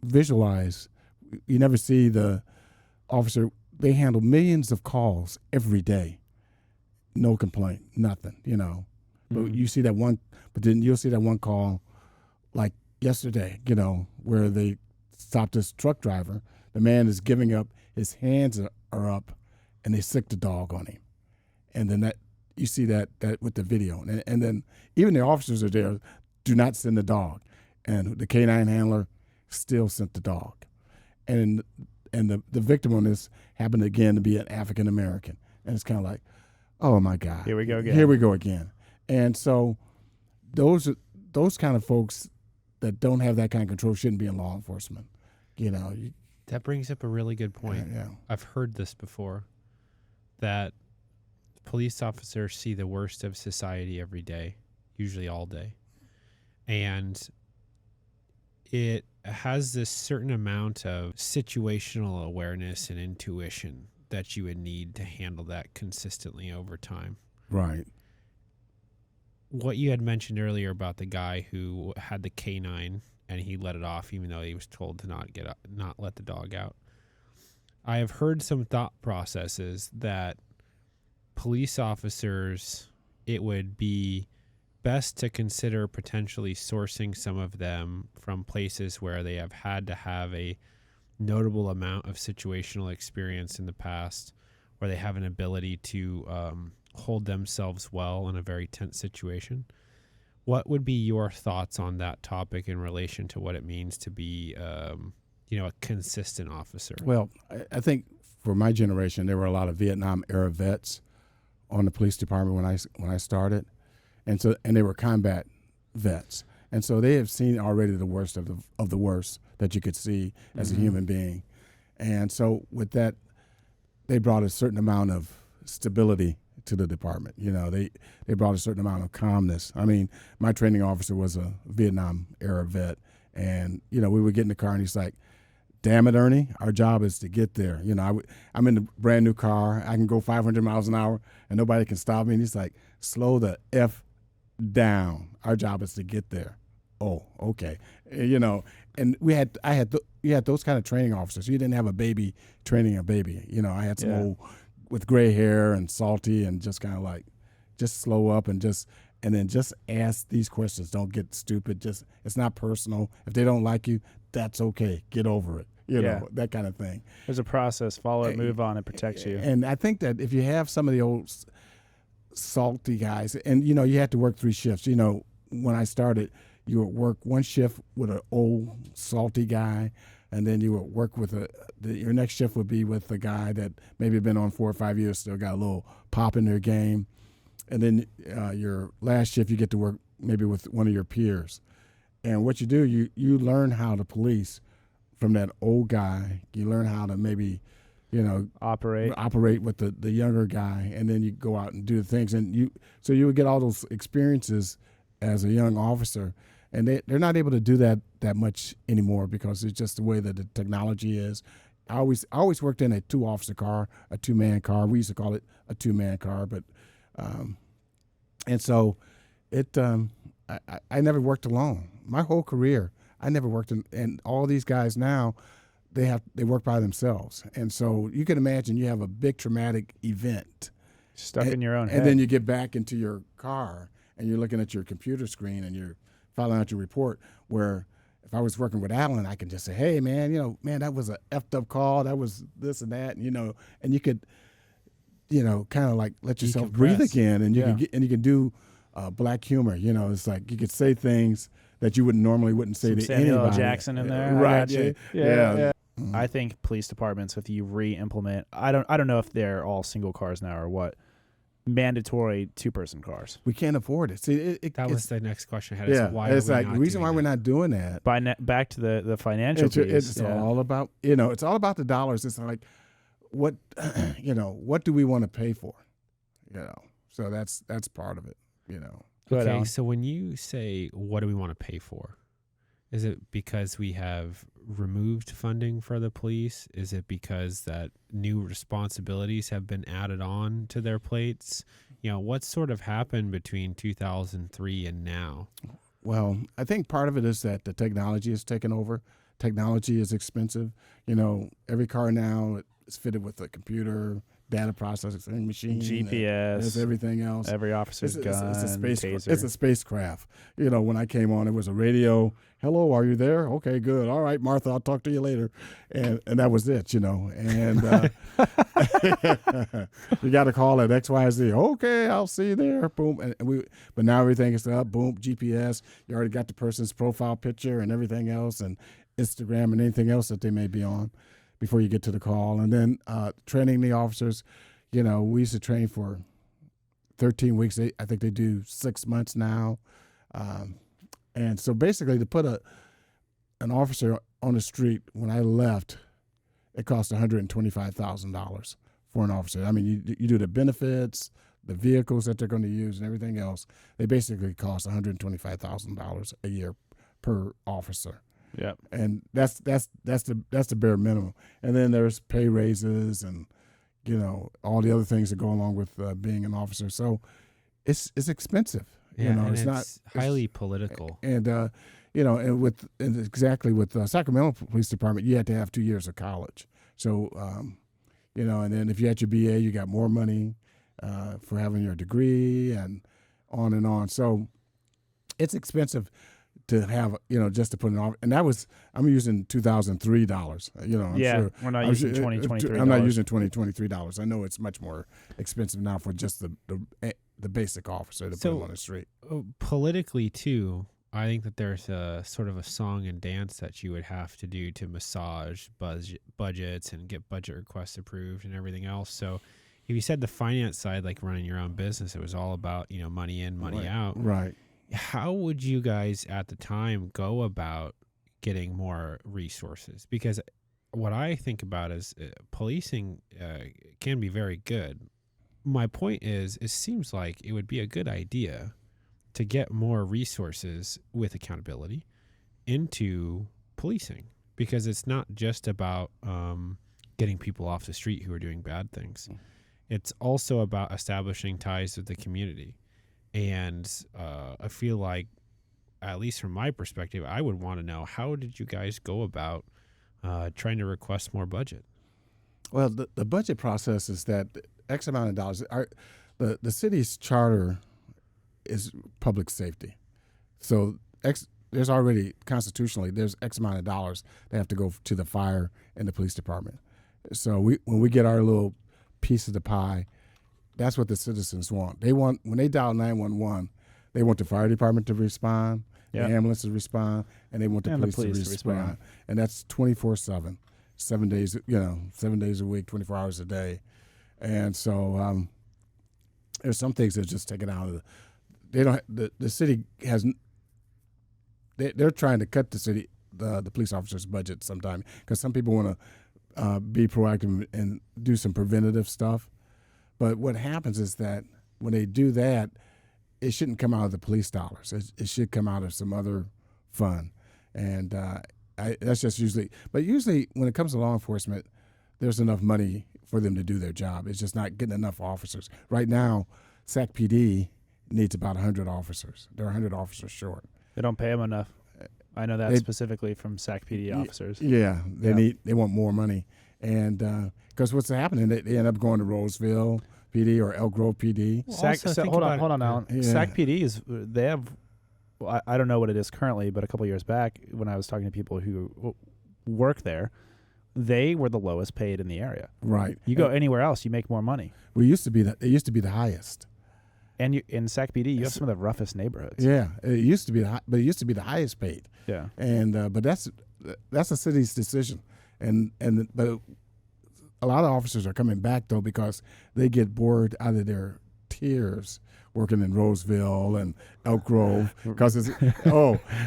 visualized, you never see the officer. They handle millions of calls every day. No complaint, nothing, But you see that one, but then you'll see that one call like yesterday, where they stopped this truck driver. The man is giving up. His hands are up, and they sick the dog on him. And then you see that with the video. And then even the officers are there, do not send the dog. And the canine handler still sent the dog. And the victim on this happened again to be an African American. And it's kind of like, oh my God. Here we go again. Here we go again. And so those kind of folks that don't have that kind of control shouldn't be in law enforcement. That brings up a really good point. Yeah. I've heard this before, that police officers see the worst of society every day, usually all day. And it has this certain amount of situational awareness and intuition that you would need to handle that consistently over time. Right. What you had mentioned earlier about the guy who had the canine and he let it off even though he was told to not let the dog out. I have heard some thought processes that police officers, it would be best to consider potentially sourcing some of them from places where they have had to have a notable amount of situational experience in the past, where they have an ability to hold themselves well in a very tense situation. What would be your thoughts on that topic in relation to what it means to be, a consistent officer? Well, I think for my generation, there were a lot of Vietnam era vets on the police department when I started, and they were combat vets, and so they have seen already the worst of the worst that you could see as a human being, and so with that, they brought a certain amount of stability to the department. They brought a certain amount of calmness. I mean, my training officer was a Vietnam era vet, and we would get in the car and he's like, "Damn it, Ernie, our job is to get there." I'm in a brand new car. I can go 500 miles an hour and nobody can stop me. And he's like, "Slow the F down. Our job is to get there." Oh, okay. And you had those kind of training officers. You didn't have a baby training a baby. I had some old with gray hair and salty and just kind of like, just slow up and then just ask these questions. Don't get stupid. It's not personal. If they don't like you, that's okay. Get over it. That kind of thing. There's a process. Follow it, move on. It protects you. And I think that if you have some of the old salty guys, and you had to work 3 shifts. When I started, you would work one shift with an old salty guy, and then you would work with your next shift would be with a guy that maybe been on 4 or 5 years, still got a little pop in their game, and then your last shift you get to work maybe with one of your peers. And what you do, you learn how to police from that old guy. You learn how to maybe, operate with the younger guy, and then you go out and do the things. And you would get all those experiences as a young officer, and they're not able to do that much anymore because it's just the way that the technology is. I always worked in a 2-officer car, a 2-man car. We used to call it a 2-man car, but and so it. I never worked alone. My whole career, I never worked and all these guys now, they work by themselves. And so you can imagine you have a big traumatic event. Stuck in your own head. And then you get back into your car and you're looking at your computer screen and you're filing out your report, where if I was working with Alan, I can just say, "Hey man, that was a effed up call. That was this and that," and you could, kind of like let yourself breathe again, and you can do black humor. It's like you could say things that you wouldn't say to Samuel anybody. L. Jackson in there, right? Yeah. I think police departments, if you re-implement, I don't know if they're all single cars now or what, mandatory 2-person cars. We can't afford it. See, that was the next question I had. Yeah, Why it's are we like not the reason doing why that? we're not doing that. Back to the financial piece. It's all about it's all about the dollars. It's like what what do we want to pay for? So that's part of it, Go ahead, Okay, Alan. so when you say, what do we want to pay for? Is it because we have removed funding for the police? Is it because that new responsibilities have been added on to their plates? What sort of happened between 2003 and now? Well, I think part of it is that the technology has taken over. Technology is expensive. Every car now is fitted with a computer, data processing machine, GPS, there's everything else. Every officer's gun, taser. It's a spacecraft. When I came on, it was a radio. Hello, are you there? Okay, good. All right, Martha, I'll talk to you later. And that was it, And you got to call at XYZ. Okay, I'll see you there. Boom. But now everything is up. Boom, GPS. You already got the person's profile picture and everything else, and Instagram and anything else that they may be on before you get to the call. And then training the officers. We used to train for 13 weeks. I think they do 6 months now. And so basically to put an officer on the street, when I left, it cost $125,000 for an officer. I mean, you do the benefits, the vehicles that they're going to use, and everything else. They basically cost $125,000 a year per officer. Yeah, and that's the bare minimum. And then there's pay raises and all the other things that go along with being an officer. So it's expensive. And it's not highly political. And with the Sacramento Police Department, you had to have 2 years of college. So and then if you had your BA, you got more money for having your degree and on and on. So it's expensive to have, just to put it on. And I'm using $2003, I'm sure. We're not using 2023. I'm not using $2023. I know it's much more expensive now for just the basic officer to put him on the street. Politically, too, I think that there's a sort of a song and dance that you would have to do to massage budgets and get budget requests approved and everything else. So if you said the finance side, like running your own business, it was all about, money in, money out. Right. How would you guys at the time go about getting more resources? Because what I think about is policing can be very good. My point is, it seems like it would be a good idea to get more resources with accountability into policing, because it's not just about getting people off the street who are doing bad things. It's also about establishing ties with the community. And I feel like, at least from my perspective, I would want to know, how did you guys go about trying to request more budget? Well, the budget process is that X amount of dollars. The city's charter is public safety. So there's already, constitutionally, there's X amount of dollars that have to go to the fire and the police department. So when we get our little piece of the pie, that's what the citizens want. When they dial 911, they want the fire department to respond, the ambulance to respond, and they want the police to respond. And that's 24/7, 7 days, 7 days a week, 24 hours a day. And so there's some things that just taken out of the city has. They're trying to cut the police officers' budget sometime, because some people want to be proactive and do some preventative stuff. But what happens is that when they do that, it shouldn't come out of the police dollars. It should come out of some other fund. And that's just usually. But usually when it comes to law enforcement, there's enough money for them to do their job. It's just not getting enough officers. Right now, Sac PD needs about 100 officers. They're 100 officers short. They don't pay them enough. I know that specifically from Sac PD officers. Yeah, they want more money. And because what's happening, they end up going to Roseville PD or Elk Grove PD. Hold on, Alan. Yeah. Sac PD they have, I don't know what it is currently, but a couple years back when I was talking to people who work there, they were the lowest paid in the area. Right. You go anywhere else, you make more money. It used to be the highest. And in Sac PD, you have some of the roughest neighborhoods. Yeah, it used to be the highest paid. Yeah. And but that's the city's decision. But a lot of officers are coming back though, because they get bored out of their tiers working in Roseville and Elk Grove, because it's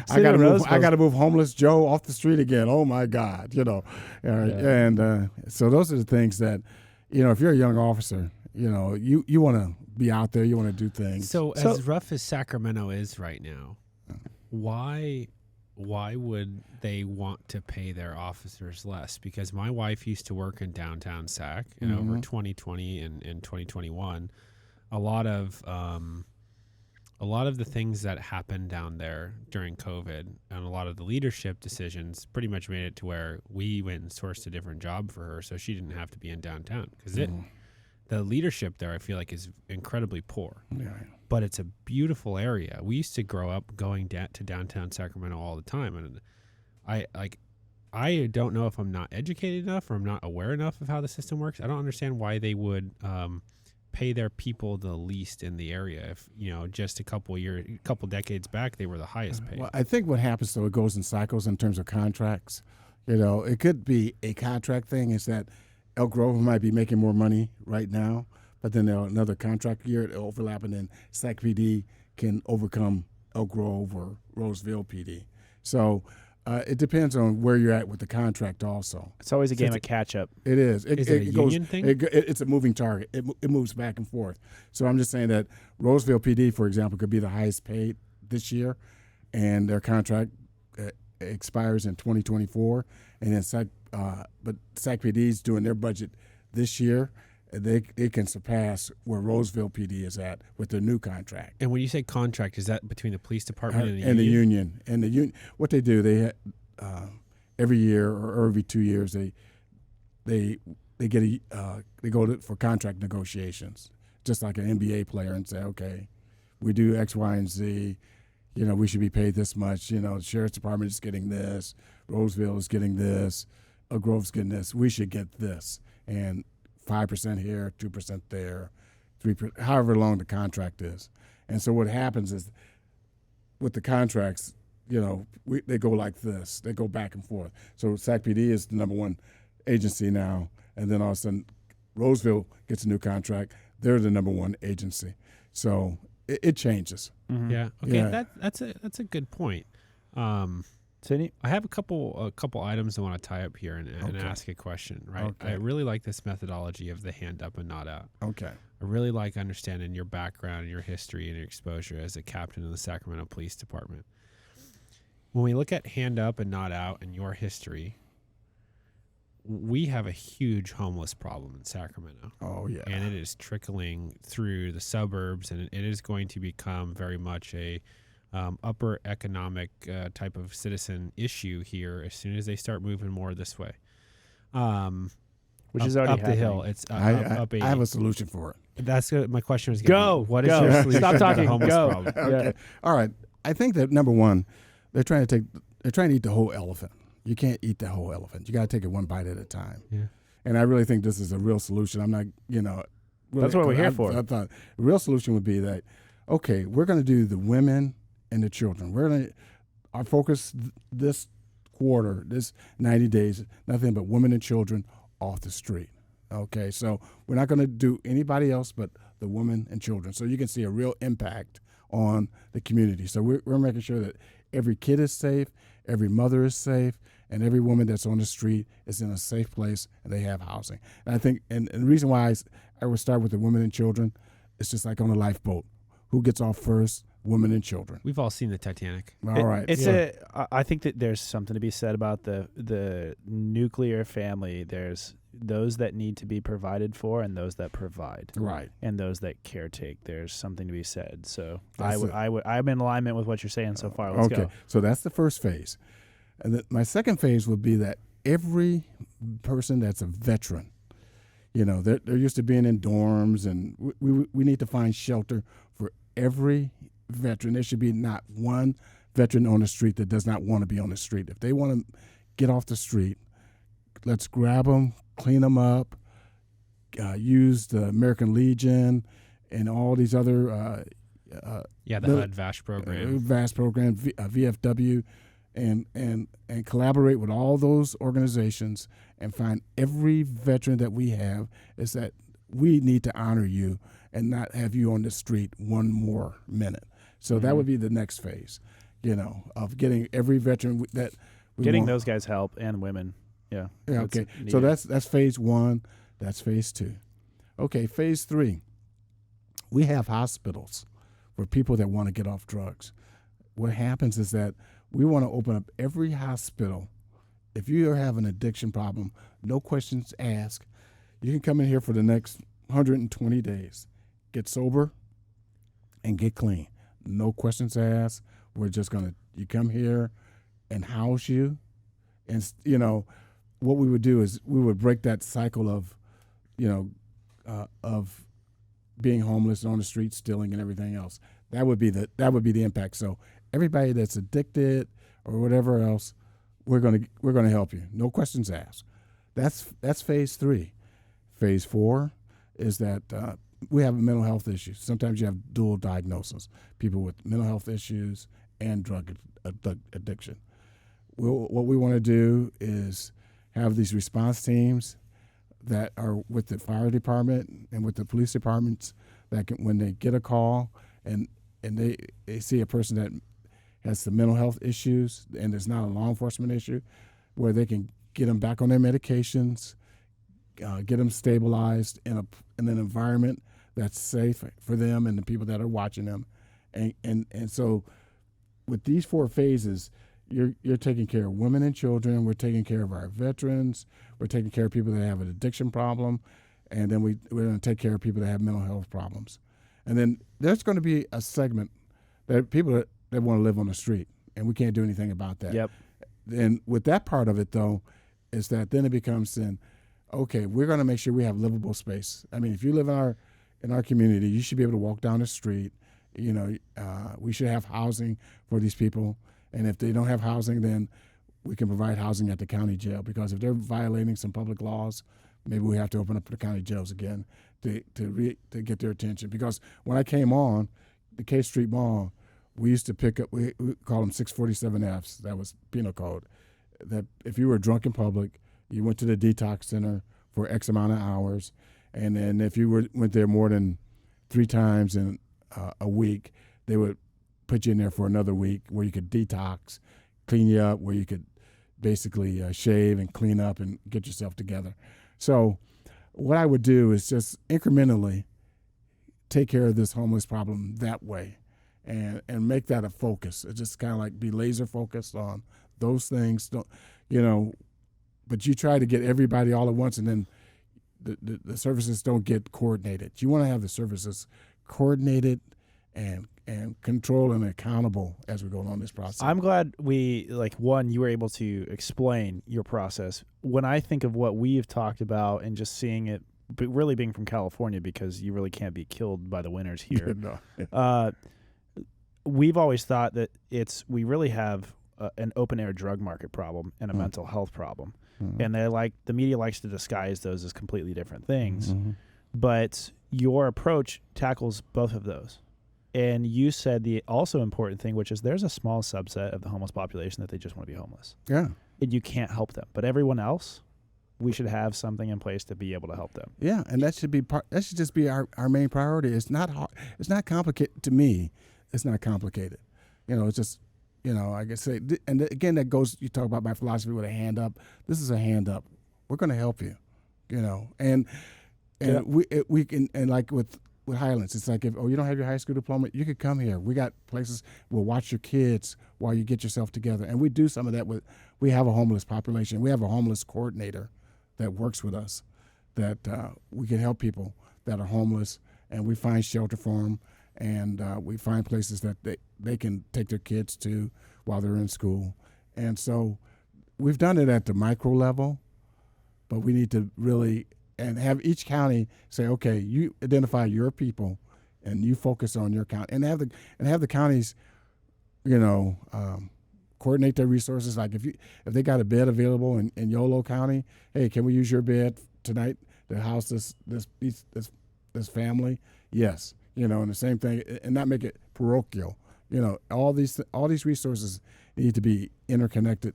I got to move homeless Joe off the street again. Oh my God, And so those are the things that, if you're a young officer You know, you want to be out there. You want to do things. So as rough as Sacramento is right now, why would they want to pay their officers less? Because my wife used to work in downtown Sac, and over 2020 and 2021, a lot of the things that happened down there during COVID and a lot of the leadership decisions pretty much made it to where we went and sourced a different job for her, so she didn't have to be in downtown because the leadership there, I feel like, is incredibly poor. Yeah. But it's a beautiful area. We used to grow up going to downtown Sacramento all the time, and I don't know if I'm not educated enough or I'm not aware enough of how the system works. I don't understand why they would pay their people the least in the area. If just a couple decades back, they were the highest paid. Well, I think what happens though, it goes in cycles in terms of contracts. It could be a contract thing. Is that Elk Grove might be making more money right now, but then another contract year it'll overlap, and then Sac PD can overcome Elk Grove or Roseville PD. So it depends on where you're at with the contract also. It's always a game of catch-up. It is. Is it a union thing? It's a moving target. It moves back and forth. So I'm just saying that Roseville PD, for example, could be the highest paid this year, and their contract expires in 2024. And then Sac PD is doing their budget this year. It can surpass where Roseville PD is at with their new contract. And when you say contract, is that between the police department and the union? And the union, what they do, they every year or every 2 years they get they go for contract negotiations, just like an NBA player, and say, okay, we do X, Y, and Z. We should be paid this much. The sheriff's department is getting this, Roseville is getting this, Elk Grove's getting this. We should get this, and 5% here, 2% there, 3%, however long the contract is. And so what happens is with the contracts, they go like this. They go back and forth. So Sac PD is the number one agency now, and then all of a sudden Roseville gets a new contract. They're the number one agency. So it changes. Mm-hmm. Yeah. Okay. Yeah. That's a good point. Cindy? I have a couple items I want to tie up here and ask a question, right? Okay. I really like this methodology of the hand up and not out. Okay. I really like understanding your background, your history, and your exposure as a captain of the Sacramento Police Department. When we look at hand up and not out and your history, we have a huge homeless problem in Sacramento. Oh, yeah. And it is trickling through the suburbs, and it is going to become very much a upper economic type of citizen issue here as soon as they start moving more this way. Which is already up happening. the hill. It's I up have a solution for it. That's good. My question was Go. What is Go. your solution Stop to talking. the homeless Go. problem? Okay. Yeah. All right. I think that number one, they're trying to eat the whole elephant. You can't eat the whole elephant. You got to take it one bite at a time. Yeah. And I really think this is a real solution. I'm not, really, That's what we're here for. I thought the real solution would be that, okay, we're going to do the women and the children. Our focus this quarter, this 90 days, nothing but women and children off the street. Okay, so we're not going to do anybody else but the women and children. So you can see a real impact on the community. So we're making sure that every kid is safe, every mother is safe, and every woman that's on the street is in a safe place and they have housing. And I think, and the reason why I would start with the women and children, it's just like on a lifeboat. Who gets off first? Women and children. We've all seen the Titanic. All right. I think that there's something to be said about the nuclear family. There's those that need to be provided for and those that provide. Right. And those that caretake. There's something to be said. So That's I'm in alignment with what you're saying so far. Let's go. So that's the first phase. And my second phase would be that every person that's a veteran, they're used to being in dorms, and we need to find shelter for every veteran. There should be not one veteran on the street that does not want to be on the street. If they want to get off the street, let's grab them, clean them up, use the American Legion and all these other the HUD-VASH program. VASH program, VFW, and collaborate with all those organizations and find every veteran that we have. Is that we need to honor you and not have you on the street one more minute. So that would be the next phase, of getting every veteran that we Getting want. those guys help and women. Yeah. Yeah, okay. So that's phase one. That's phase two. Okay, phase 3. We have hospitals for people that want to get off drugs. What happens is that we want to open up every hospital. If you have an addiction problem, no questions asked. You can come in here for the next 120 days, get sober, and get clean. No questions asked. We're just you come here and house you. And, what we would do is we would break that cycle of, of being homeless on the street, stealing, and everything else. That would be the impact. So everybody that's addicted or whatever else, we're gonna help you. No questions asked. That's phase 3. Phase 4 is that we have mental health issues. Sometimes you have dual diagnosis, people with mental health issues and drug addiction. What we want to do is have these response teams that are with the fire department and with the police departments that when they get a call and they see a person that has some mental health issues and it's not a law enforcement issue, where they can get them back on their medications, get them stabilized in an environment that's safe for them and the people that are watching them. And so with these 4 phases, you're taking care of women and children. We're taking care of our veterans. We're taking care of people that have an addiction problem. And then we're going to take care of people that have mental health problems. And then there's going to be a segment that people that want to live on the street, and we can't do anything about that. Yep. And with that part of it, though, is that then it becomes okay, we're going to make sure we have livable space. I mean, if you live in our community, you should be able to walk down the street. We should have housing for these people. And if they don't have housing, then we can provide housing at the county jail, because if they're violating some public laws, maybe we have to open up the county jails again to get their attention. Because when I came on the K Street Mall, we used to pick up, we call them 647Fs, that was penal code, that if you were drunk in public, you went to the detox center for X amount of hours, and then if you went there more than 3 times in a week, they would put you in there for another week where you could detox, clean you up, where you could basically shave and clean up and get yourself together. So what I would do is just incrementally take care of this homeless problem that way and make that a focus. It's just kind of like be laser focused on those things. But you try to get everybody all at once, and then the services don't get coordinated. You want to have the services coordinated and controlled and accountable as we go along this process. I'm glad you were able to explain your process. When I think of what we've talked about and just seeing it, but really being from California, because you really can't be killed by the winters here. No. We've always thought that we really have an open air drug market problem and a mental health problem. Mm-hmm. And the media likes to disguise those as completely different things. Mm-hmm. But your approach tackles both of those. And you said the also important thing, which is there's a small subset of the homeless population that they just want to be homeless. Yeah. And you can't help them. But everyone else, we should have something in place to be able to help them. Yeah, and that should just be our main priority. It's not hard. It's not complicated to me. It's not complicated. It's just, I guess, and again, that goes, you talk about my philosophy with a hand up. This is a hand up. We're going to help you, and we can, and like with Highlands, it's like, if you don't have your high school diploma, you could come here. We got places, we'll watch your kids while you get yourself together. And we do some of that we have a homeless population. We have a homeless coordinator that works with us, that we can help people that are homeless, and we find shelter for them, and we find places that they can take their kids to while they're in school. And so we've done it at the micro level, but we need to really, and have each county say, okay, you identify your people and you focus on your county, and have the counties, coordinate their resources. Like if they got a bed available in Yolo County, hey, can we use your bed tonight to house this family? Yes. And the same thing, and not make it parochial. All these resources need to be interconnected,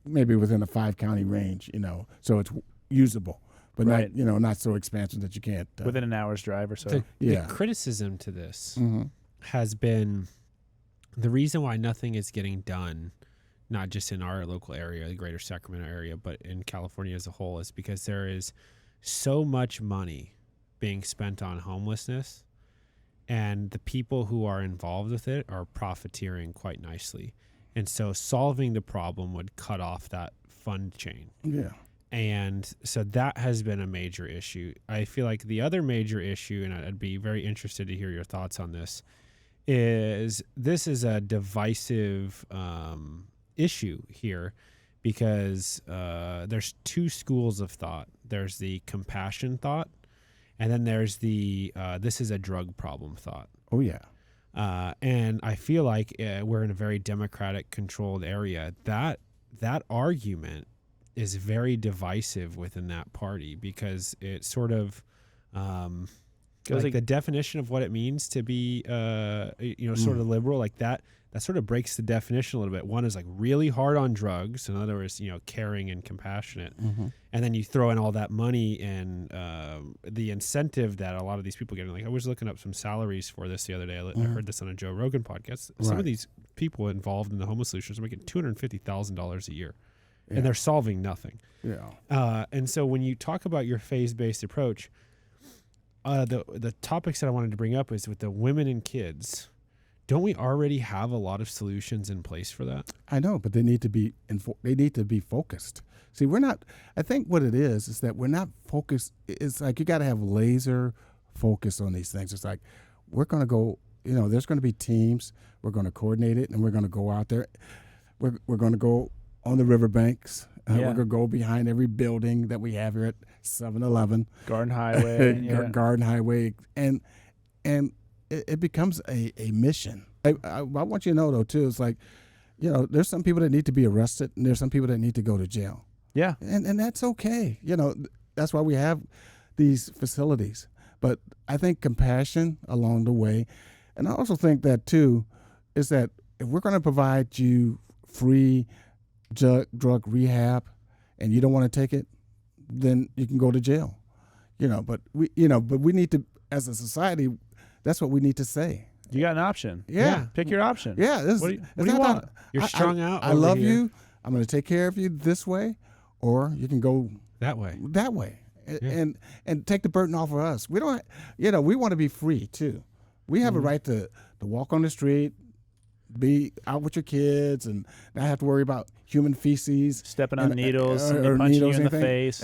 maybe within a 5-county range, so it's usable, but right. not so expansive that you can't. Within an hour's drive or so. The criticism to this has been the reason why nothing is getting done, not just in our local area, the greater Sacramento area, but in California as a whole, is because there is so much money being spent on homelessness, and the people who are involved with it are profiteering quite nicely. And so solving the problem would cut off that fund chain. Yeah. And so that has been a major issue. I feel like the other major issue, and I'd be very interested to hear your thoughts on this, is a divisive issue here, because there's two schools of thought. There's the compassion thought, and then there's the this is a drug problem thought. Oh, yeah. And I feel like we're in a very democratic controlled area. That argument is very divisive within that party, because it sort of like the definition of what it means to be sort of liberal, like that sort of breaks the definition a little bit. One is like really hard on drugs, in other words, caring and compassionate. Mm-hmm. And then you throw in all that money and the incentive that a lot of these people get. Like, I was looking up some salaries for this the other day. I heard this on a Joe Rogan podcast. Some of these people involved in the homeless solutions are making $250,000 a year, and they're solving nothing. Yeah. And so when you talk about your phase-based approach, the topics that I wanted to bring up is with the women and kids. Don't we already have a lot of solutions in place for that? I know, but they need to be focused. See, we're not. I think what it is that we're not focused. It's like you got to have laser focus on these things. It's like we're going to go. There's going to be teams. We're going to coordinate it, and we're going to go out there. We're going to go on the riverbanks. We're going to go behind every building that we have here at 7-Eleven, Garden Highway, Garden Highway, and it becomes a mission. I want you to know, though, too, it's like, there's some people that need to be arrested, and there's some people that need to go to jail. Yeah. And that's okay. That's why we have these facilities. But I think compassion along the way, and I also think that, too, is that if we're going to provide you free drug rehab and you don't want to take it, then you can go to jail. But we need to, as a society, that's what we need to say. You got an option. Yeah. Pick your option. Yeah. What do you want? You're strung out. I love you. I'm going to take care of you this way, or you can go that way. And take the burden off of us. We don't, we want to be free too. We have a right to walk on the street, be out with your kids, and not have to worry about human feces, stepping on needles, or punching needles, you in the anything. face.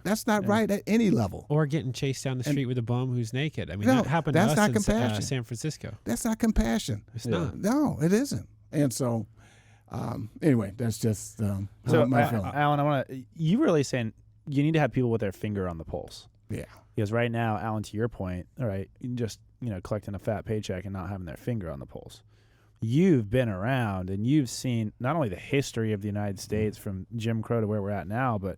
That's not right at any level. Or getting chased down the street with a bum who's naked. I mean, No, that happened that's to us not compassion. in San Francisco. That's not compassion. It's not. No, it isn't. And so, anyway, that's just So, my feeling. Alan, you really saying you need to have people with their finger on the pulse. Yeah. Because right now, Alan, to your point, all right, just collecting a fat paycheck and not having their finger on the pulse. You've been around and you've seen not only the history of the United States from Jim Crow to where we're at now, but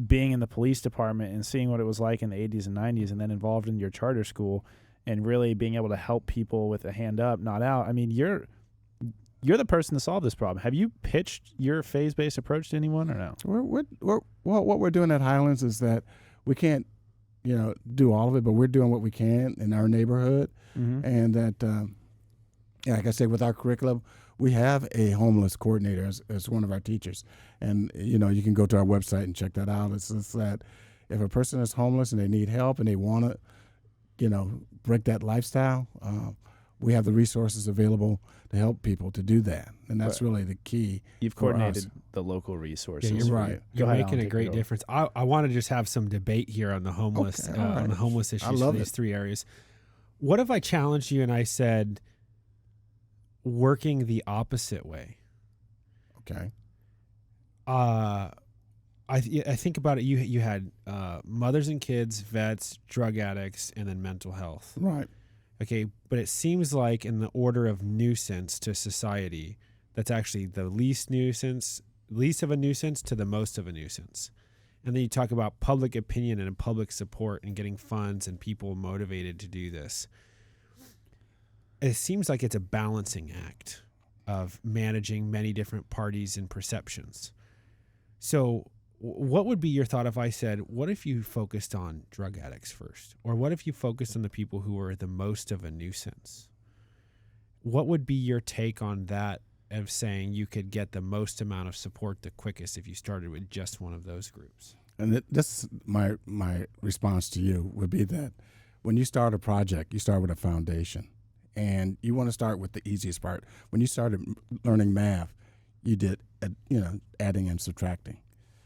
being in the police department and seeing what it was like in the 80s and 90s, and then involved in your charter school and really being able to help people with a hand up, not out. I mean, you're the person to solve this problem. Have you pitched your phase-based approach to anyone or no? What we're doing at Highlands is that we can't, do all of it, but we're doing what we can in our neighborhood, and that. Like I said, with our curriculum, we have a homeless coordinator as one of our teachers. And, you can go to our website and check that out. It's just that if a person is homeless and they need help and they want to, break that lifestyle, we have the resources available to help people to do that. And that's really the key. You've coordinated the local resources. Yeah, you're right. You're making a great difference. I want to just have some debate here on the homeless, on the homeless issues in these three areas. What if I challenged you and I said, working the opposite way? Okay. I think about it. You had mothers and kids, vets, drug addicts, and then mental health. Right. Okay, but it seems like in the order of nuisance to society, that's actually the least of a nuisance to the most of a nuisance. And then you talk about public opinion and public support and getting funds and people motivated to do this. It seems like it's a balancing act of managing many different parties and perceptions. So what would be your thought if I said, what if you focused on drug addicts first? Or what if you focused on the people who are the most of a nuisance? What would be your take on that, of saying you could get the most amount of support the quickest if you started with just one of those groups? and this is my response to you would be that when you start a project, you start with a foundation, and you want to start with the easiest part. When you started learning math, you did adding and subtracting.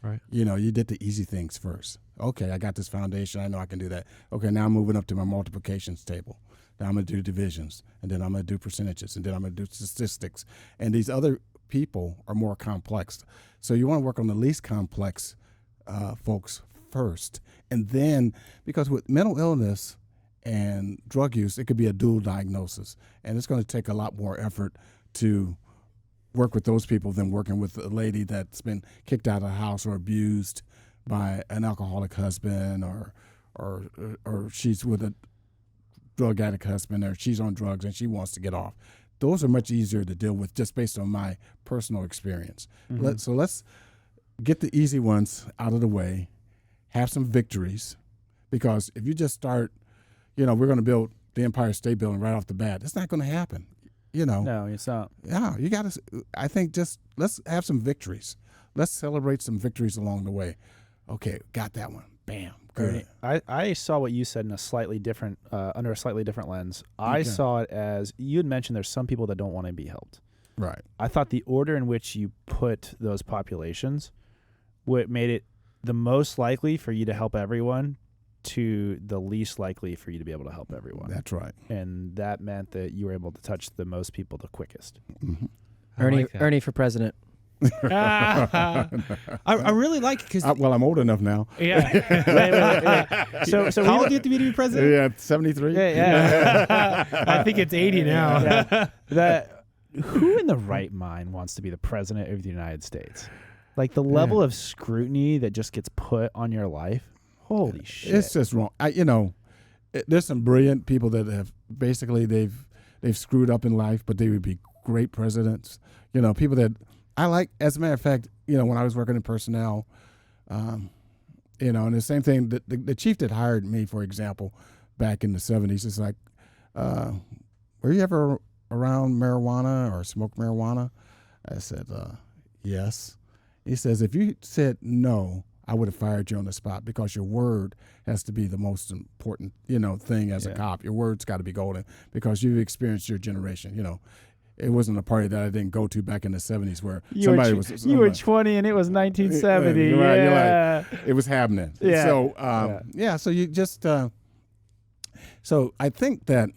Right. You did the easy things first. Okay, I got this foundation. I know I can do that. Okay, now I'm moving up to my multiplications table. Now I'm going to do divisions, and then I'm going to do percentages, and then I'm going to do statistics. And these other people are more complex. So you want to work on the least complex folks first. And then, because with mental illness and drug use, it could be a dual diagnosis. And it's going to take a lot more effort to work with those people than working with a lady that's been kicked out of the house or abused by an alcoholic husband, or she's with a drug addict husband, or she's on drugs and she wants to get off. Those are much easier to deal with just based on my personal experience. Mm-hmm. So let's get the easy ones out of the way, have some victories, because if you just start, we're going to build the Empire State Building right off the bat, it's not going to happen. No, it's not. Yeah, you got to. I think just let's have some victories. Let's celebrate some victories along the way. Okay, got that one. Bam. Good. I saw what you said in a slightly different, under a slightly different lens. I saw it as you had mentioned. There's some people that don't want to be helped. Right. I thought the order in which you put those populations, what made it the most likely for you to help everyone, to the least likely for you to be able to help everyone. That's right. And that meant that you were able to touch the most people the quickest. Mm-hmm. Ernie for president. I really like it because well, I'm old enough now. Yeah. So how old do you have to be president? Yeah, 73. Yeah. I think it's 80 now. Yeah. Who in the right mind wants to be the president of the United States? Like the level of scrutiny that just gets put on your life. Holy shit! It's just wrong. There's some brilliant people that have basically they've screwed up in life, but they would be great presidents. People that I like. As a matter of fact, when I was working in personnel, and the same thing. The chief that hired me, for example, back in the 70s, is like, were you ever around marijuana or smoked marijuana? I said, yes. He says, if you said no, I would have fired you on the spot, because your word has to be the most important, thing as a cop. Your word's got to be golden, because you've experienced your generation. It wasn't a party that I didn't go to back in the 70s where you were 20 and it was 1970. Right, yeah. You're like, it was happening. Yeah. So, so you just, so I think that,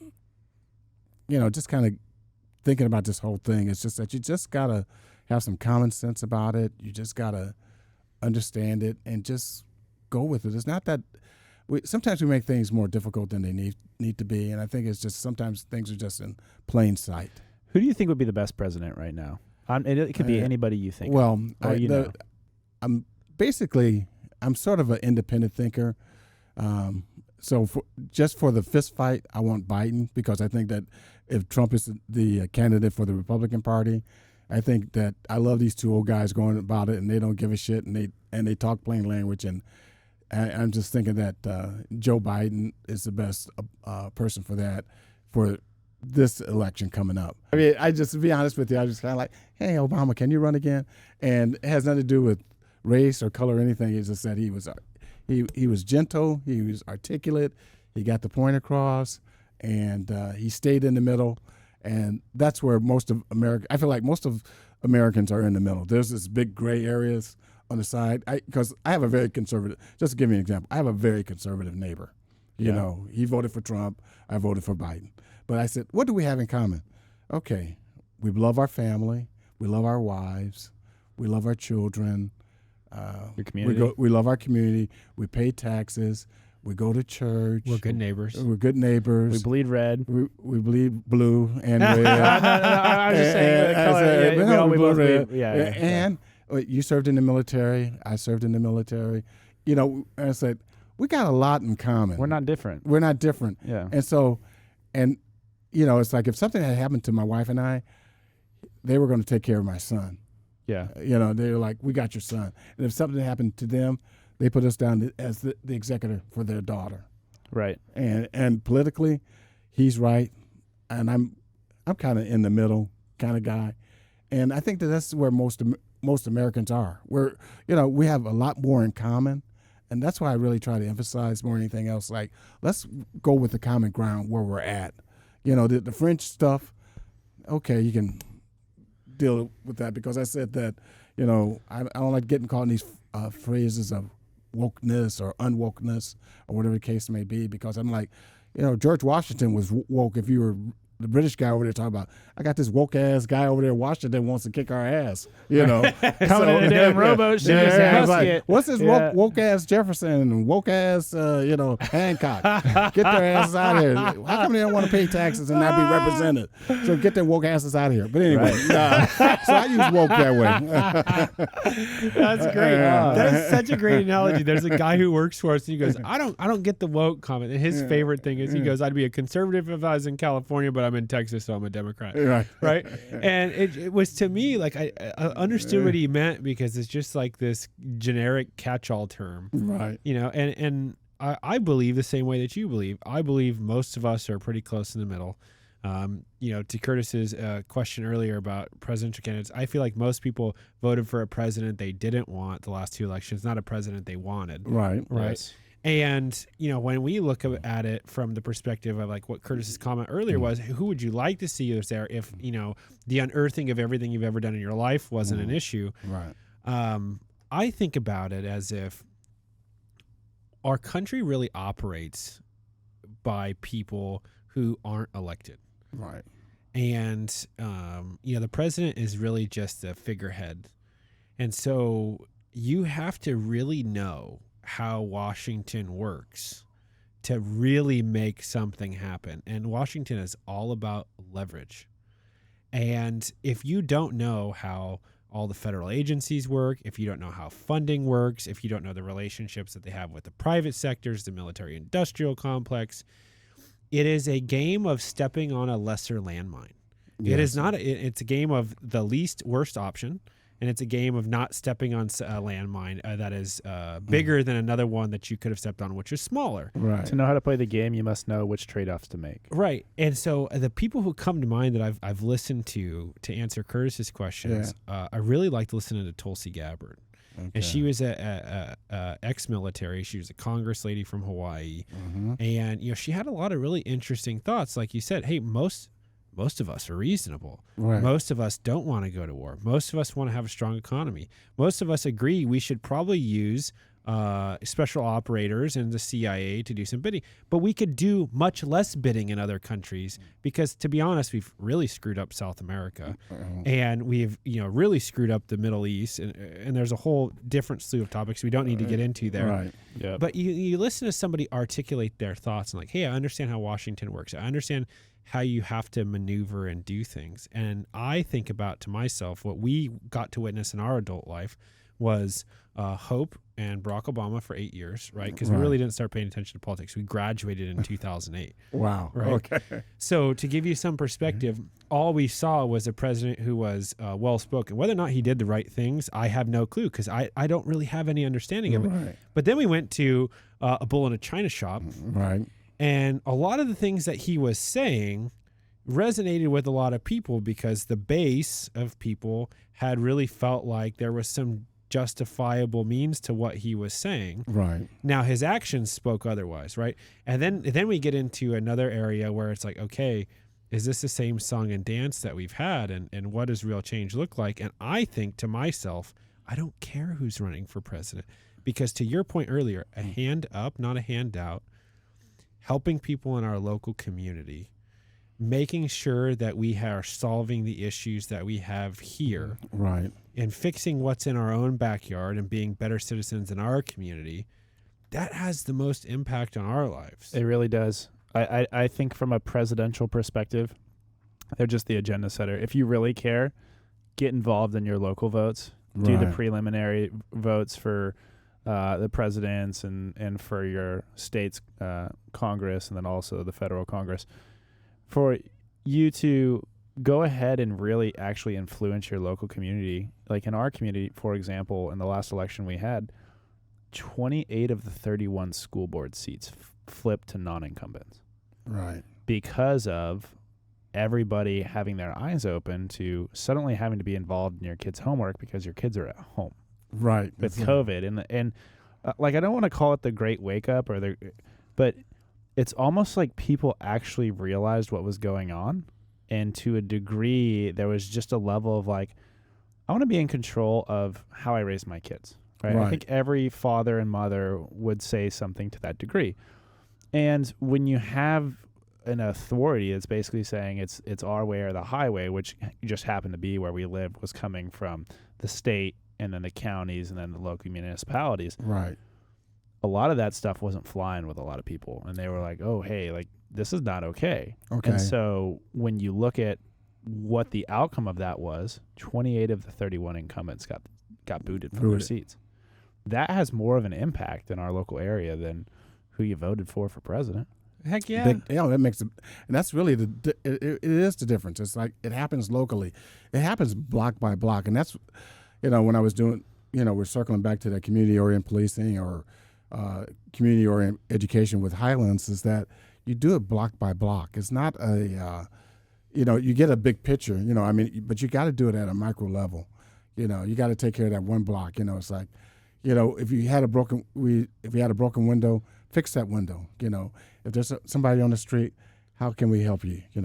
just kind of thinking about this whole thing, it's just that you just got to have some common sense about it. You just got to understand it and just go with it. It's not that sometimes we make things more difficult than they need to be, and I think it's just sometimes things are just in plain sight. Who do you think would be the best president right now? It could be anybody you think. Well, of, I'm sort of an independent thinker. So just for the fist fight, I want Biden, because I think that if Trump is the candidate for the Republican Party, I think that I love these two old guys going about it, and they don't give a shit, and they talk plain language, and I'm just thinking that Joe Biden is the best person for that, for this election coming up. I mean, to be honest with you, I just kind of like, hey, Obama, can you run again? And it has nothing to do with race or color or anything. It's just that he was gentle, he was articulate, he got the point across, and he stayed in the middle. And that's where I feel like most of Americans are in the middle. There's this big gray areas on the side. Because I have a very conservative, just to give you an example, I have a very conservative neighbor. He voted for Trump, I voted for Biden. But I said, what do we have in common? Okay, we love our family, we love our wives, we love our children. Your community. We love our community, we pay taxes, we go to church. We're good neighbors. We're good neighbors. We bleed red. We bleed blue and red. No, I was just saying the color. We both red. bleed. Yeah. And you served in the military. I served in the military. I said, we got a lot in common. We're not different. Yeah. And so, it's like if something had happened to my wife and I, they were going to take care of my son. Yeah. They were like, we got your son. And if something happened to them, they put us down as the executor for their daughter. Right. And politically, he's right, and I'm kind of in the middle kind of guy. And I think that's where most Americans are. We have a lot more in common And that's why I really try to emphasize more than anything else, like, let's go with the common ground where we're at. You know, the French stuff, okay, you can deal with that, because I said that, you know, I don't like getting caught in these phrases of wokeness or unwokeness or whatever the case may be, because I'm like, you know, George Washington was woke. If you were the British guy over there talking about, I got this woke ass guy over there in Washington wants to kick our ass, you know, coming in a damn rowboat, shooting his musket. Like, what's this woke ass Jefferson and woke ass you know, Hancock? Get their asses out of here. How come they don't want to pay taxes and not be represented? So get their woke asses out of here. But anyway, so I use woke that way. That's great. That is such a great analogy. There's a guy who works for us and he goes, I don't get the woke comment. And his favorite thing is he goes, I'd be a conservative if I was in California, but I'm in Texas, so I'm a Democrat. Right. And it was, to me, like, I understood what he meant, because it's just like this generic catch-all term. Right. You know, and I believe the same way that you believe. I believe most of us are pretty close in the middle. You know, to Curtis's question earlier about presidential candidates, I feel like most people voted for a president they didn't want the last two elections, not a president they wanted. Right. Yes. And, you know, when we look at it from the perspective of, like, what Curtis's comment earlier was, who would you like to see was there if, you know, the unearthing of everything you've ever done in your life wasn't an issue? Right. I think about it as if our country really operates by people who aren't elected. Right. And, you know, the president is really just a figurehead. And so you have to really know how Washington works to really make something happen. And Washington is all about leverage. And if you don't know how all the federal agencies work, if you don't know how funding works, if you don't know the relationships that they have with the private sectors, the military industrial complex, it is a game of stepping on a lesser landmine. Yes. It is not. It's a game of the least worst option. And it's a game of not stepping on a landmine that is bigger than another one that you could have stepped on, which is smaller. Right. To know how to play the game, you must know which trade-offs to make. Right. And so the people who come to mind that I've listened to answer Curtis's questions, I really liked listening to Tulsi Gabbard. Okay. And she was a ex-military. She was a Congress lady from Hawaii. And, you know, she had a lot of really interesting thoughts. Like you said, hey, most of us are reasonable. Right. Most of us don't want to go to war. Most of us want to have a strong economy. Most of us agree we should probably use special operators and the CIA to do some bidding. But we could do much less bidding in other countries because, to be honest, we've really screwed up South America. And we've, you know, really screwed up the Middle East. And there's a whole different slew of topics we don't need to get into there. Right. Yep. But you listen to somebody articulate their thoughts and, like, hey, I understand how Washington works. I understand how you have to maneuver and do things. And I think about, to myself, what we got to witness in our adult life was Hope and Barack Obama for 8 years, right? Because we really didn't start paying attention to politics. We graduated in 2008. Wow. Right? Okay. So to give you some perspective, all we saw was a president who was well-spoken. Whether or not he did the right things, I have no clue, because I don't really have any understanding of it. Right. But then we went to a bull in a china shop. Right. And a lot of the things that he was saying resonated with a lot of people, because the base of people had really felt like there was some justifiable means to what he was saying. Right. Now his actions spoke otherwise, right? And then we get into another area where it's like, okay, is this the same song and dance that we've had? And what does real change look like? And I think to myself, I don't care who's running for president, because to your point earlier, a hand up, not a handout, helping people in our local community, making sure that we are solving the issues that we have here, right, and fixing what's in our own backyard and being better citizens in our community, that has the most impact on our lives. It really does. I think from a presidential perspective, they're just the agenda setter. If you really care, get involved in your local votes. Right. Do the preliminary votes for the presidents and for your state's Congress, and then also the federal Congress, for you to go ahead and really actually influence your local community. Like in our community, for example, in the last election we had, 28 of the 31 school board seats flipped to non-incumbents. Right. Because of everybody having their eyes open to suddenly having to be involved in your kids' homework because your kids are at home. Right. With COVID. And like I don't want to call it the great wake up but it's almost like people actually realized what was going on, and to a degree there was just a level of like, I want to be in control of how I raise my kids. Right? I think every father and mother would say something to that degree. And when you have an authority that's basically saying it's our way or the highway, which just happened to be where we lived, was coming from the state and then the counties and then the local municipalities. Right. A lot of that stuff wasn't flying with a lot of people. And they were like, oh, hey, like, this is not okay. Okay. And so when you look at what the outcome of that was, 28 of the 31 incumbents got booted from their seats. That has more of an impact in our local area than who you voted for president. Heck yeah. That makes it, and that's really it is the difference. It's like it happens locally. It happens block by block. And that's, when I was doing, we're circling back to that community-oriented policing or community-oriented education with Highlands, is that you do it block by block. It's not you get a big picture, but you got to do it at a micro level. You got to take care of that one block. It's like, if you had a broken window, fix that window. If there's somebody on the street, how can we help you? You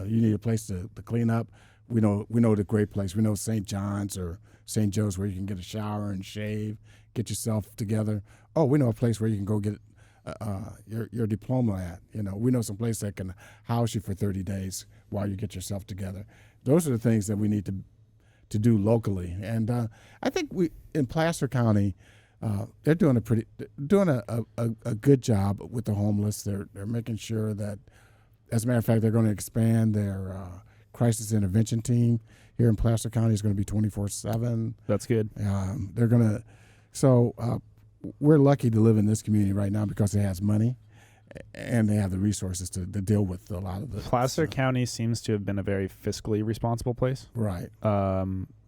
need a place to clean up. We know the great place. We know St. John's or St. Joe's where you can get a shower and shave, get yourself together. Oh, we know a place where you can go get your diploma at. We know some place that can house you for 30 days while you get yourself together. Those are the things that we need to do locally. And I think we in Placer County, they're doing a good job with the homeless. They're making sure that, as a matter of fact, they're going to expand their crisis intervention team here in Placer County. Is going to be 24/7. That's good. They're going to. So we're lucky to live in this community right now because it has money and they have the resources to deal with a lot of the. Placer County seems to have been a very fiscally responsible place. Right.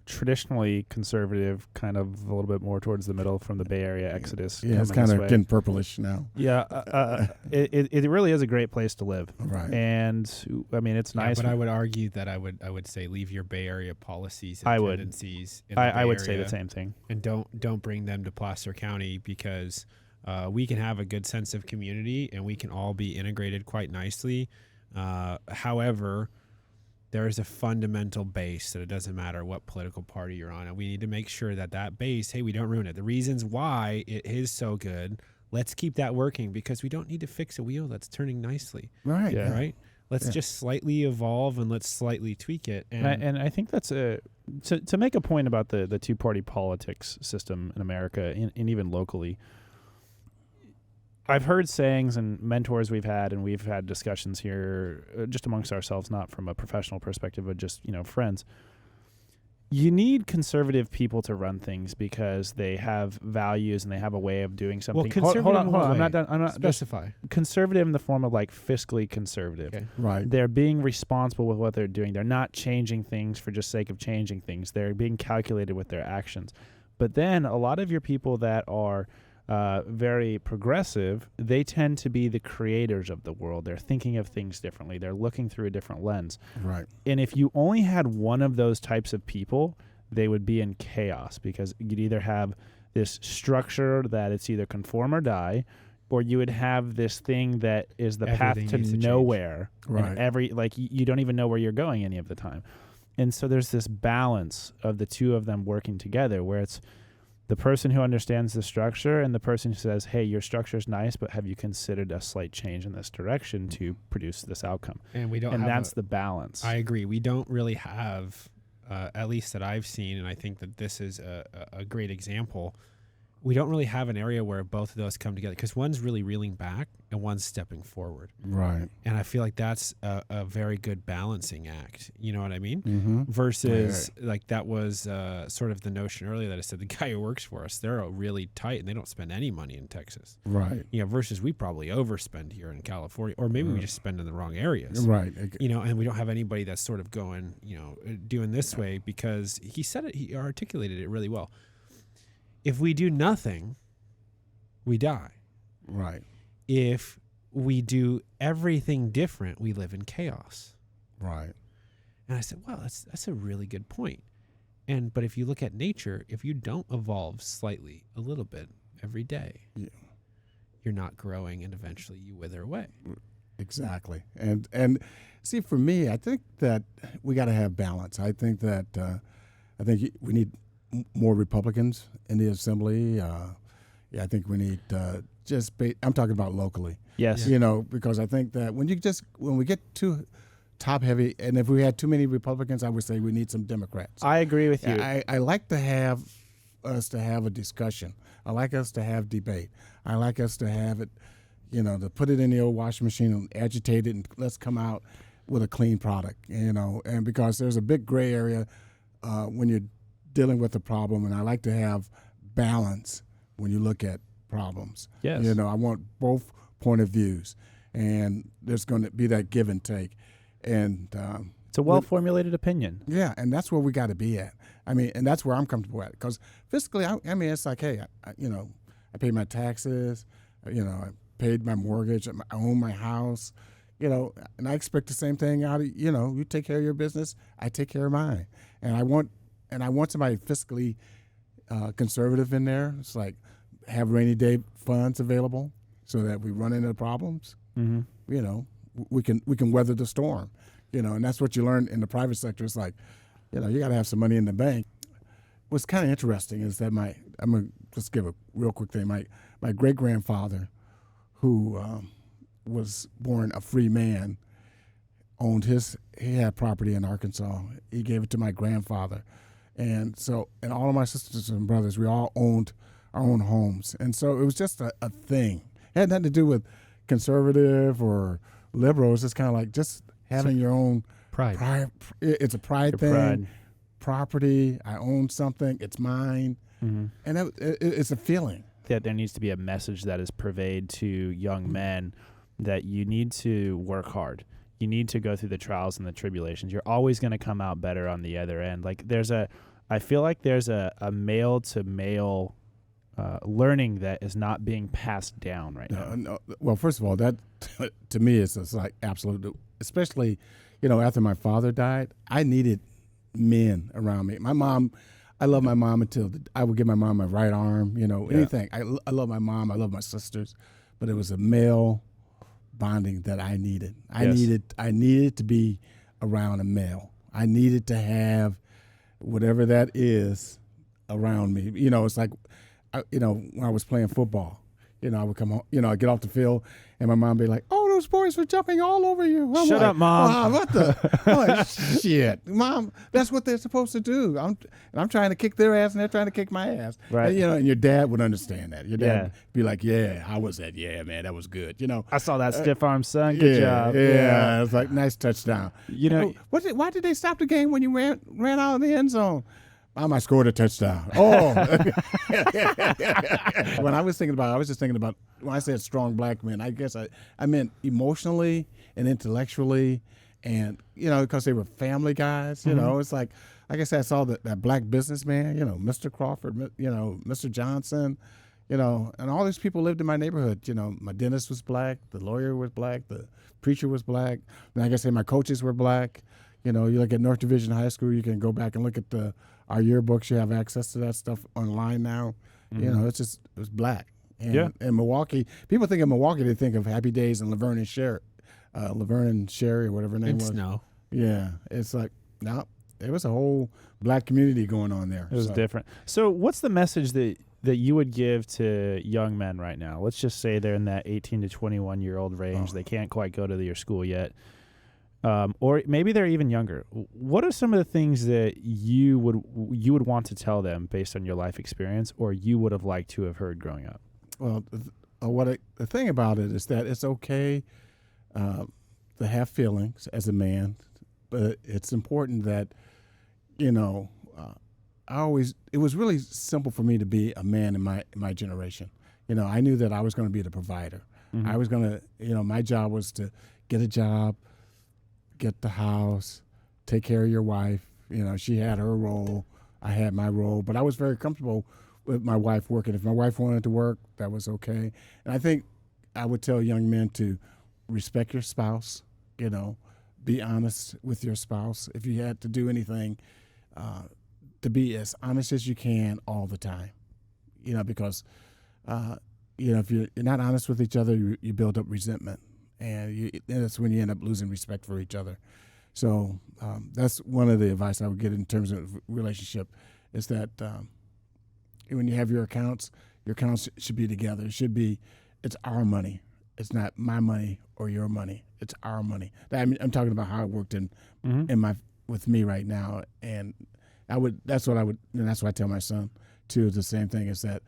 Traditionally conservative, kind of a little bit more towards the middle from the Bay Area exodus. Yeah, it's kind of getting purplish now. Yeah, it really is a great place to live. Right. And I mean, it's nice. But I would argue that I would say leave your Bay Area policies and tendencies. I would say the same thing. And don't bring them to Placer County, because we can have a good sense of community and we can all be integrated quite nicely. However, there is a fundamental base that it doesn't matter what political party you're on, and we need to make sure that base, hey, we don't ruin it. The reasons why it is so good, let's keep that working, because we don't need to fix a wheel that's turning nicely. Right. Yeah. Right. Let's just slightly evolve and let's slightly tweak it. And I think that's to make a point about the two-party politics system in America and even locally. I've heard sayings and mentors we've had discussions here just amongst ourselves, not from a professional perspective, but just, friends. You need conservative people to run things because they have values and they have a way of doing something. Well, conservative. Hold on. I'm not done. I'm not specify. Conservative in the form of like fiscally conservative. Okay. Right. They're being responsible with what they're doing. They're not changing things for just sake of changing things. They're being calculated with their actions. But then a lot of your people that are very progressive, they tend to be the creators of the world. They're thinking of things differently. They're looking through a different lens. Right. And if you only had one of those types of people, they would be in chaos, because you'd either have this structure that it's either conform or die, or you would have this thing that is the path to nowhere. Right. And you don't even know where you're going any of the time. And so there's this balance of the two of them working together, where it's the person who understands the structure and the person who says, hey, your structure is nice, but have you considered a slight change in this direction to produce this outcome? And we don't. And that's the balance. I agree. We don't really have, at least that I've seen, and I think that this is a great example. We don't really have an area where both of those come together, because one's really reeling back and one's stepping forward. Right. And I feel like that's a very good balancing act. You know what I mean? Mm-hmm. Versus like that was sort of the notion earlier that I said the guy who works for us, they're really tight and they don't spend any money in Texas. Right. Versus we probably overspend here in California, or maybe we just spend in the wrong areas. Right. And we don't have anybody that's sort of going, doing this way, because he said it, he articulated it really well. If we do nothing, we die. Right. If we do everything different, we live in chaos. Right. And I said, wow, that's a really good point. But if you look at nature, if you don't evolve slightly, a little bit every day, you're not growing, and eventually you wither away. Exactly. And see, for me, I think that we got to have balance. I think that we need more Republicans in the assembly. I think we need I'm talking about locally. Yes. Because I think that when we get too top heavy, and if we had too many Republicans, I would say we need some Democrats. I agree with you. I like to have us to have a discussion. I like us to have debate. I like us to have it, to put it in the old washing machine and agitate it, and let's come out with a clean product, and because there's a big gray area when you're dealing with a problem, and I like to have balance when you look at problems. Yes. I want both point of views, and there's going to be that give and take. And it's a well-formulated opinion. Yeah, and that's where we got to be at. I mean, and that's where I'm comfortable at. Because fiscally, it's like, hey, I pay my taxes, I paid my mortgage, I own my house, and I expect the same thing out of, you take care of your business, I take care of mine. And I want somebody fiscally conservative in there. It's like have rainy day funds available so that we run into problems. Mm-hmm. We can weather the storm, and that's what you learn in the private sector. It's like, you got to have some money in the bank. What's kind of interesting is that I'm going to just give a real quick thing. My great-grandfather, who was born a free man, he had property in Arkansas. He gave it to my grandfather. And all of my sisters and brothers, we all owned our own homes. And so it was just a thing. It had nothing to do with conservative or liberal. It's just kind of like just having your own pride. It's a pride thing. Pride. Property. I own something. It's mine. Mm-hmm. And it's a feeling. That there needs to be a message that is purveyed to young men that you need to work hard. You need to go through the trials and the tribulations. You're always going to come out better on the other end. Like I feel like there's a male to male learning that is not being passed down right now. No. Well, first of all, that to me is like absolute. Especially, after my father died, I needed men around me. My mom, I love my mom until I would give my mom my right arm. Anything. I love my mom. I love my sisters, but it was a male bonding that I needed. I needed to be around a male. I needed to have whatever that is around me. It's like, when I was playing football, I would come home, I'd get off the field, and my mom would be like, "Oh, those boys were jumping all over you." Shut up, Mom. What the? I'm like, shit, Mom. That's what they're supposed to do. I'm trying to kick their ass, and they're trying to kick my ass. Right. And your dad would understand that. Your dad would be like, "Yeah, how was that? Yeah, man, that was good." I saw that stiff arm, son. Good job. Yeah, it's like nice touchdown. Why did they stop the game when you ran out of the end zone? Mom, I scored a touchdown. Oh. When I was just thinking about, when I said strong black men, I guess I meant emotionally and intellectually, and, because they were family guys, it's like I said, I saw that black businessman, Mr. Crawford, Mr. Johnson, and all these people lived in my neighborhood. My dentist was black, the lawyer was black, the preacher was black, and like I say, my coaches were black. You look at North Division High School, you can go back and look at our yearbooks. You have access to that stuff online now. Mm-hmm. It was black. And Milwaukee, people think of Milwaukee, they think of Happy Days and Laverne and Sherry, or whatever her name was. Snow. Yeah, it's like, no, there was a whole black community going on there. It was different. So what's the message that you would give to young men right now? Let's just say they're in that 18 to 21-year-old range. They can't quite go to your school yet. Or maybe they're even younger. What are some of the things that you would want to tell them based on your life experience, or you would have liked to have heard growing up? Well, the thing about it is that it's okay to have feelings as a man, but it's important that, it was really simple for me to be a man in my generation. I knew that I was going to be the provider. Mm-hmm. I was going to, my job was to get a job, get the house, take care of your wife. She had her role, I had my role, but I was very comfortable with my wife working. If my wife wanted to work, that was okay. And I think I would tell young men to respect your spouse, be honest with your spouse. If you had to do anything, to be as honest as you can all the time, because, if you're not honest with each other, you build up resentment, and that's when you end up losing respect for each other. So that's one of the advice I would get in terms of relationship is that when you have your accounts should be together. It's our money. It's not my money or your money. It's our money. I'm talking about how it worked with me right now, and that's what I tell my son too. It's the same thing, is that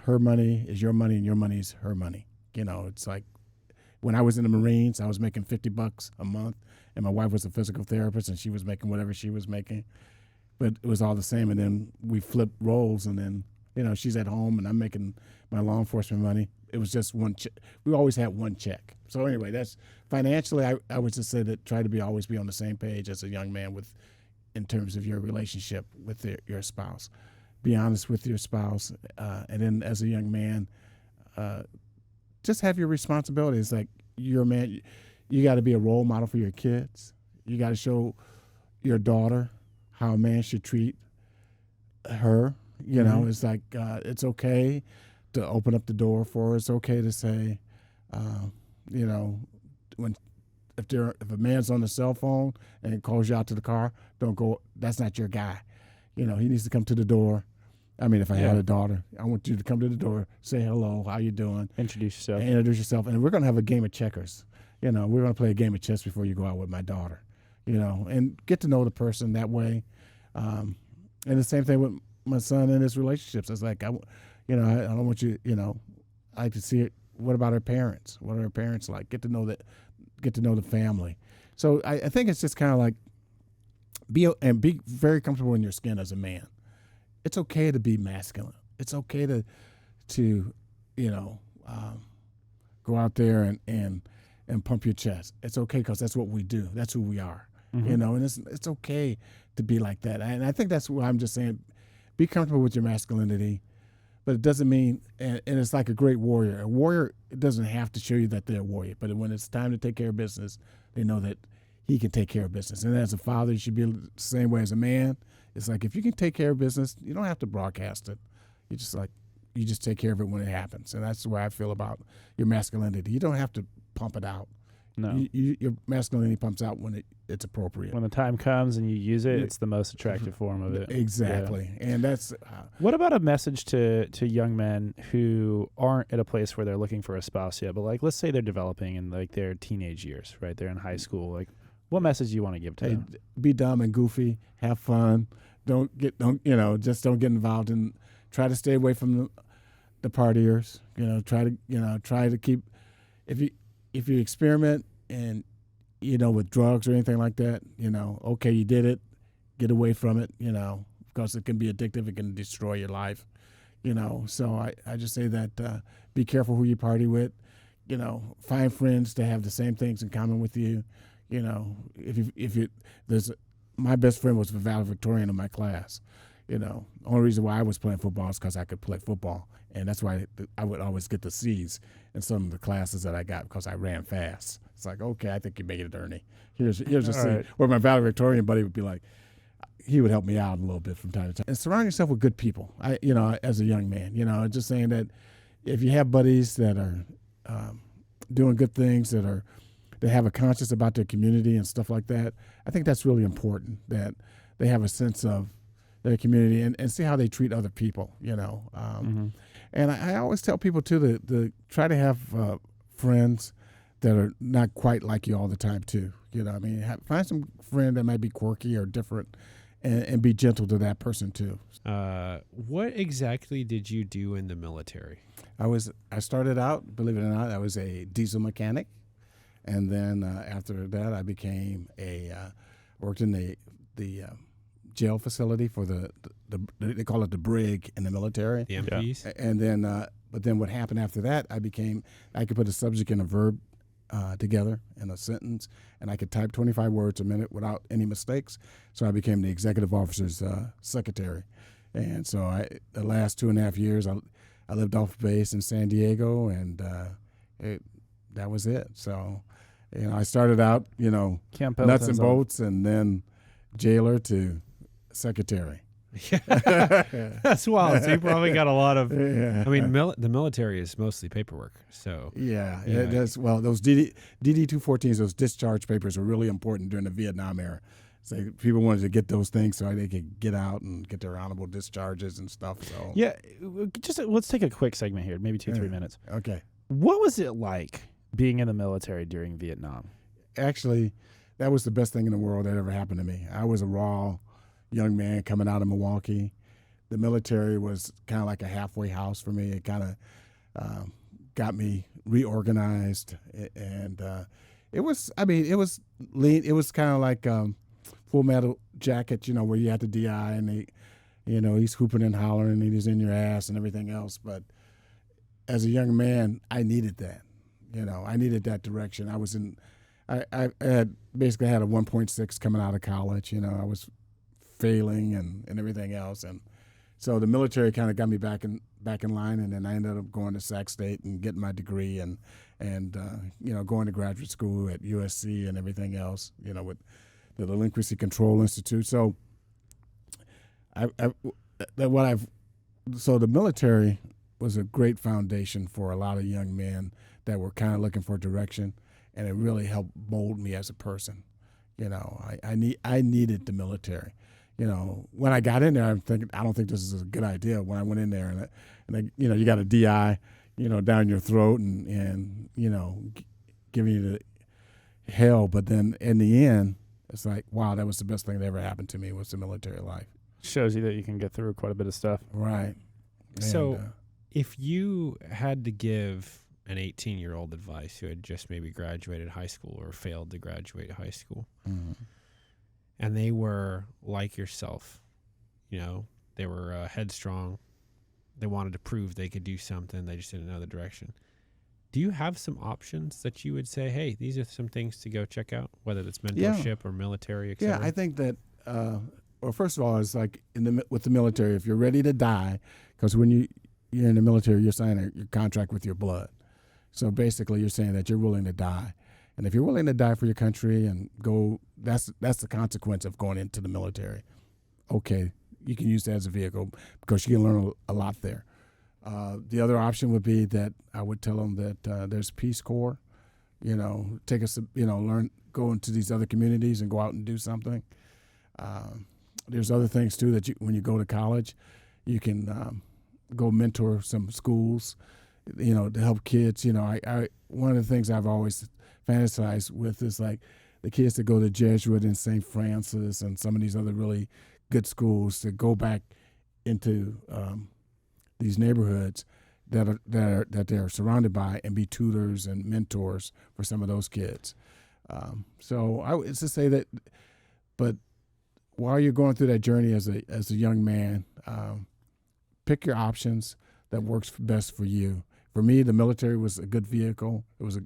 her money is your money and your money is her money. It's like when I was in the Marines, I was making $50 a month, and my wife was a physical therapist, and she was making whatever she was making, but it was all the same. And then we flipped roles, and then she's at home, and I'm making my law enforcement money. It was just one check. We always had one check. So anyway, that's financially. I would just say that try to always be on the same page as a young man in terms of your relationship with your spouse. Be honest with your spouse, and then as a young man, just have your responsibilities. Like you're a man, you got to be a role model for your kids. You got to show your daughter how a man should treat her. It's like it's okay to open up the door for her. It's okay to say, if a man's on the cell phone and calls you out to the car, don't go. That's not your guy. He needs to come to the door. I mean, if I had a daughter, I want you to come to the door, say hello, how you doing? Introduce yourself. And we're going to have a game of checkers. We're going to play a game of chess before you go out with my daughter, and get to know the person that way. And the same thing with my son and his relationships. It's like, I don't want you, I like to see it. What about her parents? What are her parents like? Get to know the family. So I think it's just kind of like be very comfortable in your skin as a man. It's okay to be masculine. It's okay to go out there and pump your chest. It's okay because that's what we do. That's who we are. And it's okay to be like that. And I think that's what I'm just saying. Be comfortable with your masculinity, but it doesn't mean, and it's like a great warrior. A warrior, it doesn't have to show you that they're a warrior, but when it's time to take care of business, they know that he can take care of business. And as a father, you should be the same way as a man. It's like if you can take care of business, you don't have to broadcast it. You just take care of it when it happens. And that's the way I feel about your masculinity. You don't have to pump it out. No. Your masculinity pumps out when it's appropriate. When the time comes and you use it, it's the most attractive form of it. Exactly. Yeah. And that's... what about a message to young men who aren't at a place where they're looking for a spouse yet, but like let's say they're developing in like their teenage years, right? They're in high school. Like what message do you want to give to them? Be dumb and goofy. Have fun. Don't get involved in... Try to stay away from the partiers. Try to keep... If you experiment and, with drugs or anything like that, okay, you did it, get away from it, because it can be addictive. It can destroy your life, So I just say that be careful who you party with, find friends to have the same things in common with you. My best friend was the valedictorian of my class. Only reason why I was playing football is because I could play football. And that's why I would always get the C's in some of the classes that I got because I ran fast. It's like, okay, I think you made it, Ernie. Here's a C. Right. Where my valedictorian buddy would be like, he would help me out a little bit from time to time. And surround yourself with good people, as a young man. Just saying that if you have buddies that are doing good things, that have a conscience about their community and stuff like that, I think that's really important, that they have a sense of their community and see how they treat other people, And I always tell people, too, to try to have friends that are not quite like you all the time, too. Find some friend that might be quirky or different and be gentle to that person, too. What exactly did you do in the military? I started out, believe it or not, I was a diesel mechanic. And then after that, I became worked in the jail facility for they call it the brig in the military. The MPs. Yeah. And then, but then what happened after that, I could put a subject and a verb together in a sentence, and I could type 25 words a minute without any mistakes. So I became the executive officer's secretary. And so the last 2.5 years, I lived off base in San Diego, and that was it. So, I started out, nuts and bolts, and then jailer to secretary. That's wild. So you probably got a lot of. Yeah. I mean, the military is mostly paperwork. So Yeah, you know, it does. Well, those DD-214s, those discharge papers, were really important during the Vietnam era. So people wanted to get those things so they could get out and get their honorable discharges and stuff. So Yeah, just let's take a quick segment here, maybe 2-3 minutes. Okay. What was it like being in the military during Vietnam? Actually, that was the best thing in the world that ever happened to me. I was a raw young man coming out of Milwaukee. The military was kind of like a halfway house for me. It kind of got me reorganized, and it was lean. It was kind of like Full Metal Jacket, where you had the DI and they, he's hooping and hollering and he's in your ass and everything else. But as a young man, I needed that. I needed that direction. I had basically had a 1.6 coming out of college. I was failing and everything else, and so the military kind of got me back in line, and then I ended up going to Sac State and getting my degree and going to graduate school at USC and everything else. With the Delinquency Control Institute. So the military was a great foundation for a lot of young men that were kind of looking for direction, and it really helped mold me as a person. I needed the military. When I got in there, I'm thinking, I don't think this is a good idea. When I went in there, and you got a DI, down your throat and giving you the hell. But then in the end, it's like, wow, that was the best thing that ever happened to me was the military life. Shows you that you can get through quite a bit of stuff. Right. So if you had to give an 18-year-old advice who had just maybe graduated high school or failed to graduate high school, and they were like yourself, they were headstrong, they wanted to prove they could do something, they just didn't know the direction. Do you have some options that you would say, hey, these are some things to go check out, whether it's mentorship or military, et cetera? Yeah, I think that, well, first of all, it's like with the military, if you're ready to die, because when you're in the military, you're signing your contract with your blood. So basically you're saying that you're willing to die. And if you're willing to die for your country and go, that's the consequence of going into the military. Okay, you can use that as a vehicle because you can learn a lot there. The other option would be that I would tell them that there's Peace Corps, take us, go into these other communities and go out and do something. There's other things too that when you go to college, you can go mentor some schools, to help kids. One of the things I've always fantasized with is like the kids that go to Jesuit and St. Francis and some of these other really good schools to go back into these neighborhoods that they're surrounded by and be tutors and mentors for some of those kids. So I would just say that, but while you're going through that journey as a young man, pick your options that works best for you. For me, the military was a good vehicle. It was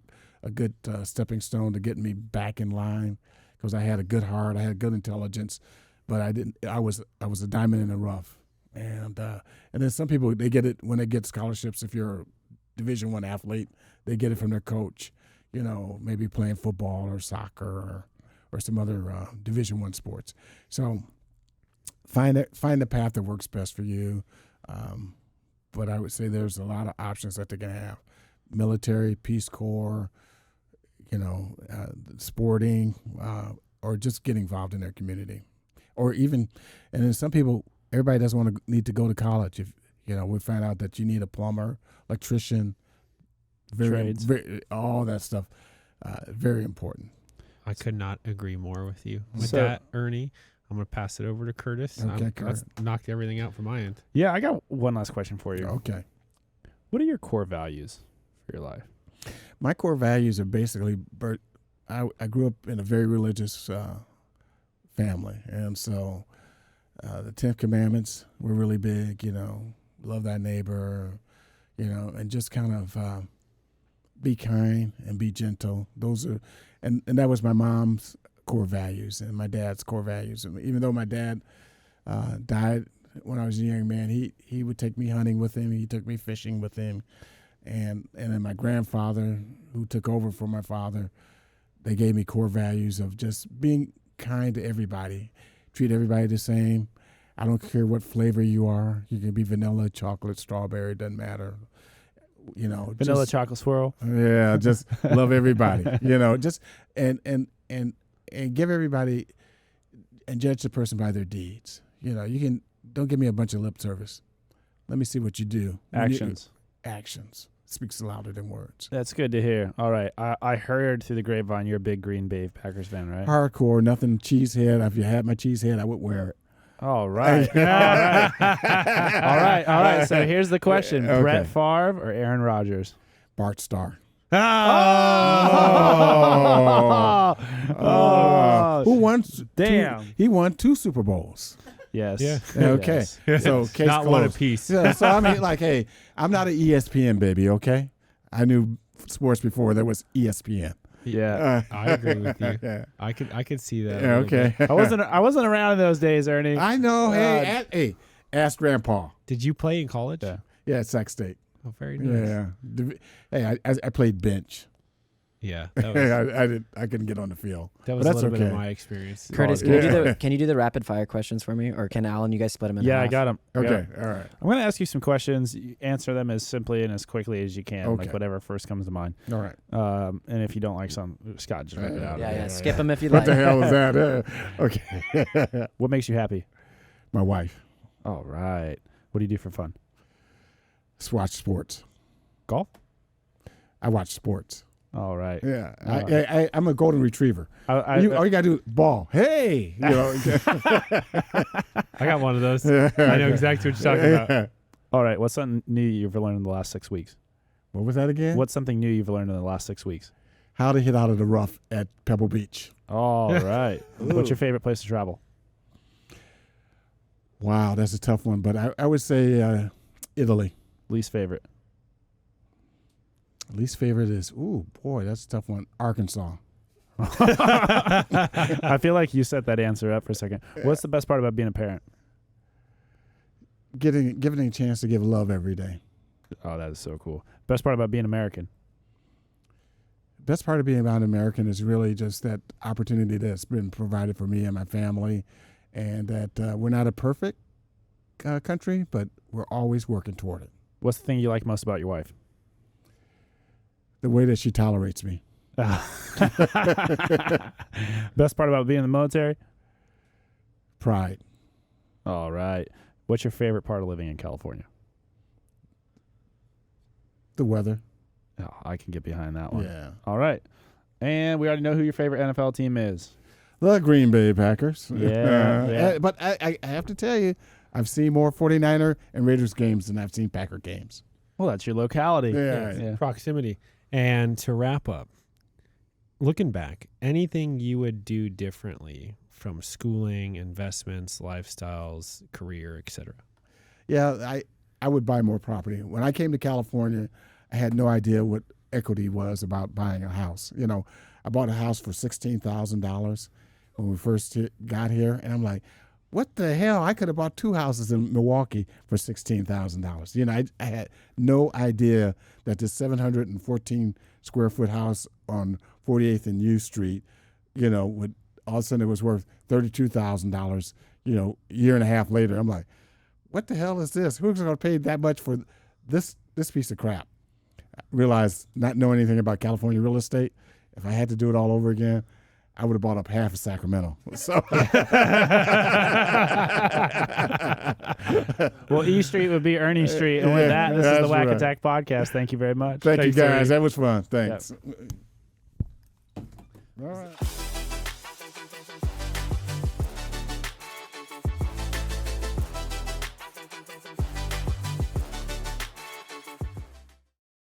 a good stepping stone to get me back in line because I had a good heart, I had good intelligence, but I was a diamond in the rough. And then some people, they get it when they get scholarships. If you're a Division I athlete, they get it from their coach, maybe playing football or soccer or some other Division I sports. So find the path that works best for you. But I would say there's a lot of options that they can have. Military, Peace Corps, sporting, or just get involved in their community. Or even, and then some people, everybody doesn't need to go to college. If, we find out that you need a plumber, electrician, trades, all that stuff, very important. I could not agree more with you. With that, Ernie, I'm going to pass it over to Curtis. Okay, That's knocked everything out from my end. Yeah, I got one last question for you. Okay. What are your core values for your life? My core values are basically, I grew up in a very religious family. And so the 10 Commandments were really big, love thy neighbor, and just kind of be kind and be gentle. Those are, and that was my mom's core values and my dad's core values. Even though my dad died when I was a young man, he would take me hunting with him. He took me fishing with him. And then my grandfather, who took over for my father, they gave me core values of just being kind to everybody, treat everybody the same. I don't care what flavor you are. You can be vanilla, chocolate, strawberry, doesn't matter. Vanilla chocolate swirl. Yeah, just love everybody. Just and give everybody and judge the person by their deeds. Don't give me a bunch of lip service. Let me see what you do. Actions. Actions speaks louder than words. That's good to hear. All right. I heard through the grapevine you're a big Green Bay Packers fan, right? Hardcore, nothing cheesehead. If you had my cheesehead, I would wear it. All right. All right. So here's the question. Okay. Brett Favre or Aaron Rodgers? Bart Starr. Oh. Who won? Damn. He won 2 Super Bowls. Yes. Yeah. Okay. Yes. So case Not closed. one apiece. Yeah, so I mean, hey, I'm not an ESPN baby. Okay, I knew sports before there was ESPN. Yeah. I agree with you. Yeah. I could see that. Yeah, okay. I wasn't around in those days, Ernie. I know. Hey, ask Grandpa. Did you play in college? Yeah, at Sac State. Oh, very nice. Yeah. Hey, I played bench. Yeah. I couldn't get on the field. That was But a that's little bit of okay. my experience. Curtis, Yeah. can you do the rapid fire questions for me, or can Alan? You guys split them in Yeah, half? I got them. Okay. All right. I'm going to ask you some questions. You answer them as simply and as quickly as you can, Okay. like whatever first comes to mind. All right. And if you don't like some, Scott, just rip it out. Yeah. Skip them if you What like. the hell is that? Okay. What makes you happy? My wife. All right. What do you do for fun? Just watch sports. Golf? I watch sports. All right. Yeah. All right. I'm a golden retriever. I all you got to do is ball. Hey. I got one of those. I know exactly what you're talking about. all right. What's something new you've learned in the last 6 weeks? What was that again? What's something new you've learned in the last 6 weeks? How to hit out of the rough at Pebble Beach. All right. What's your favorite place to travel? Wow, that's a tough one. But I would say Italy. Least favorite? Least favorite is, that's a tough one. Arkansas. I feel like you set that answer up for a second. What's the best part about being a parent? Giving a chance to give love every day. Oh, that is so cool. Best part about being American? Best part of being about American is really just that opportunity that's been provided for me and my family, and that we're not a perfect country, but we're always working toward it. What's the thing you like most about your wife? The way that she tolerates me. Best part about being in the military? Pride. All right. What's your favorite part of living in California? The weather. Oh, I can get behind that one. Yeah. All right. And we already know who your favorite NFL team is. The Green Bay Packers. Yeah. But I have to tell you, I've seen more 49er and Raiders games than I've seen Packer games. Well, that's your locality. Yeah. Proximity. And to wrap up, looking back, anything you would do differently from schooling, investments, lifestyles, career, etc.? Yeah, I would buy more property. When I came to California, I had no idea what equity was about buying a house. I bought a house for $16,000 when we first got here, and I'm like, what the hell? I could have bought 2 houses in Milwaukee for $16,000. I had no idea that this 714 square foot house on 48th and U Street, would all of a sudden it was worth $32,000. A year and a half later, I'm like, what the hell is this? Who's going to pay that much for this piece of crap? I realized, not knowing anything about California real estate, if I had to do it all over again, I would have bought up half of Sacramento. So, well, E Street would be Ernie Street. And with that, this is the WAC right. Attack Podcast. Thank you very much. Thank you, Thanks, guys. Ernie. That was fun. Thanks. Yep. All right.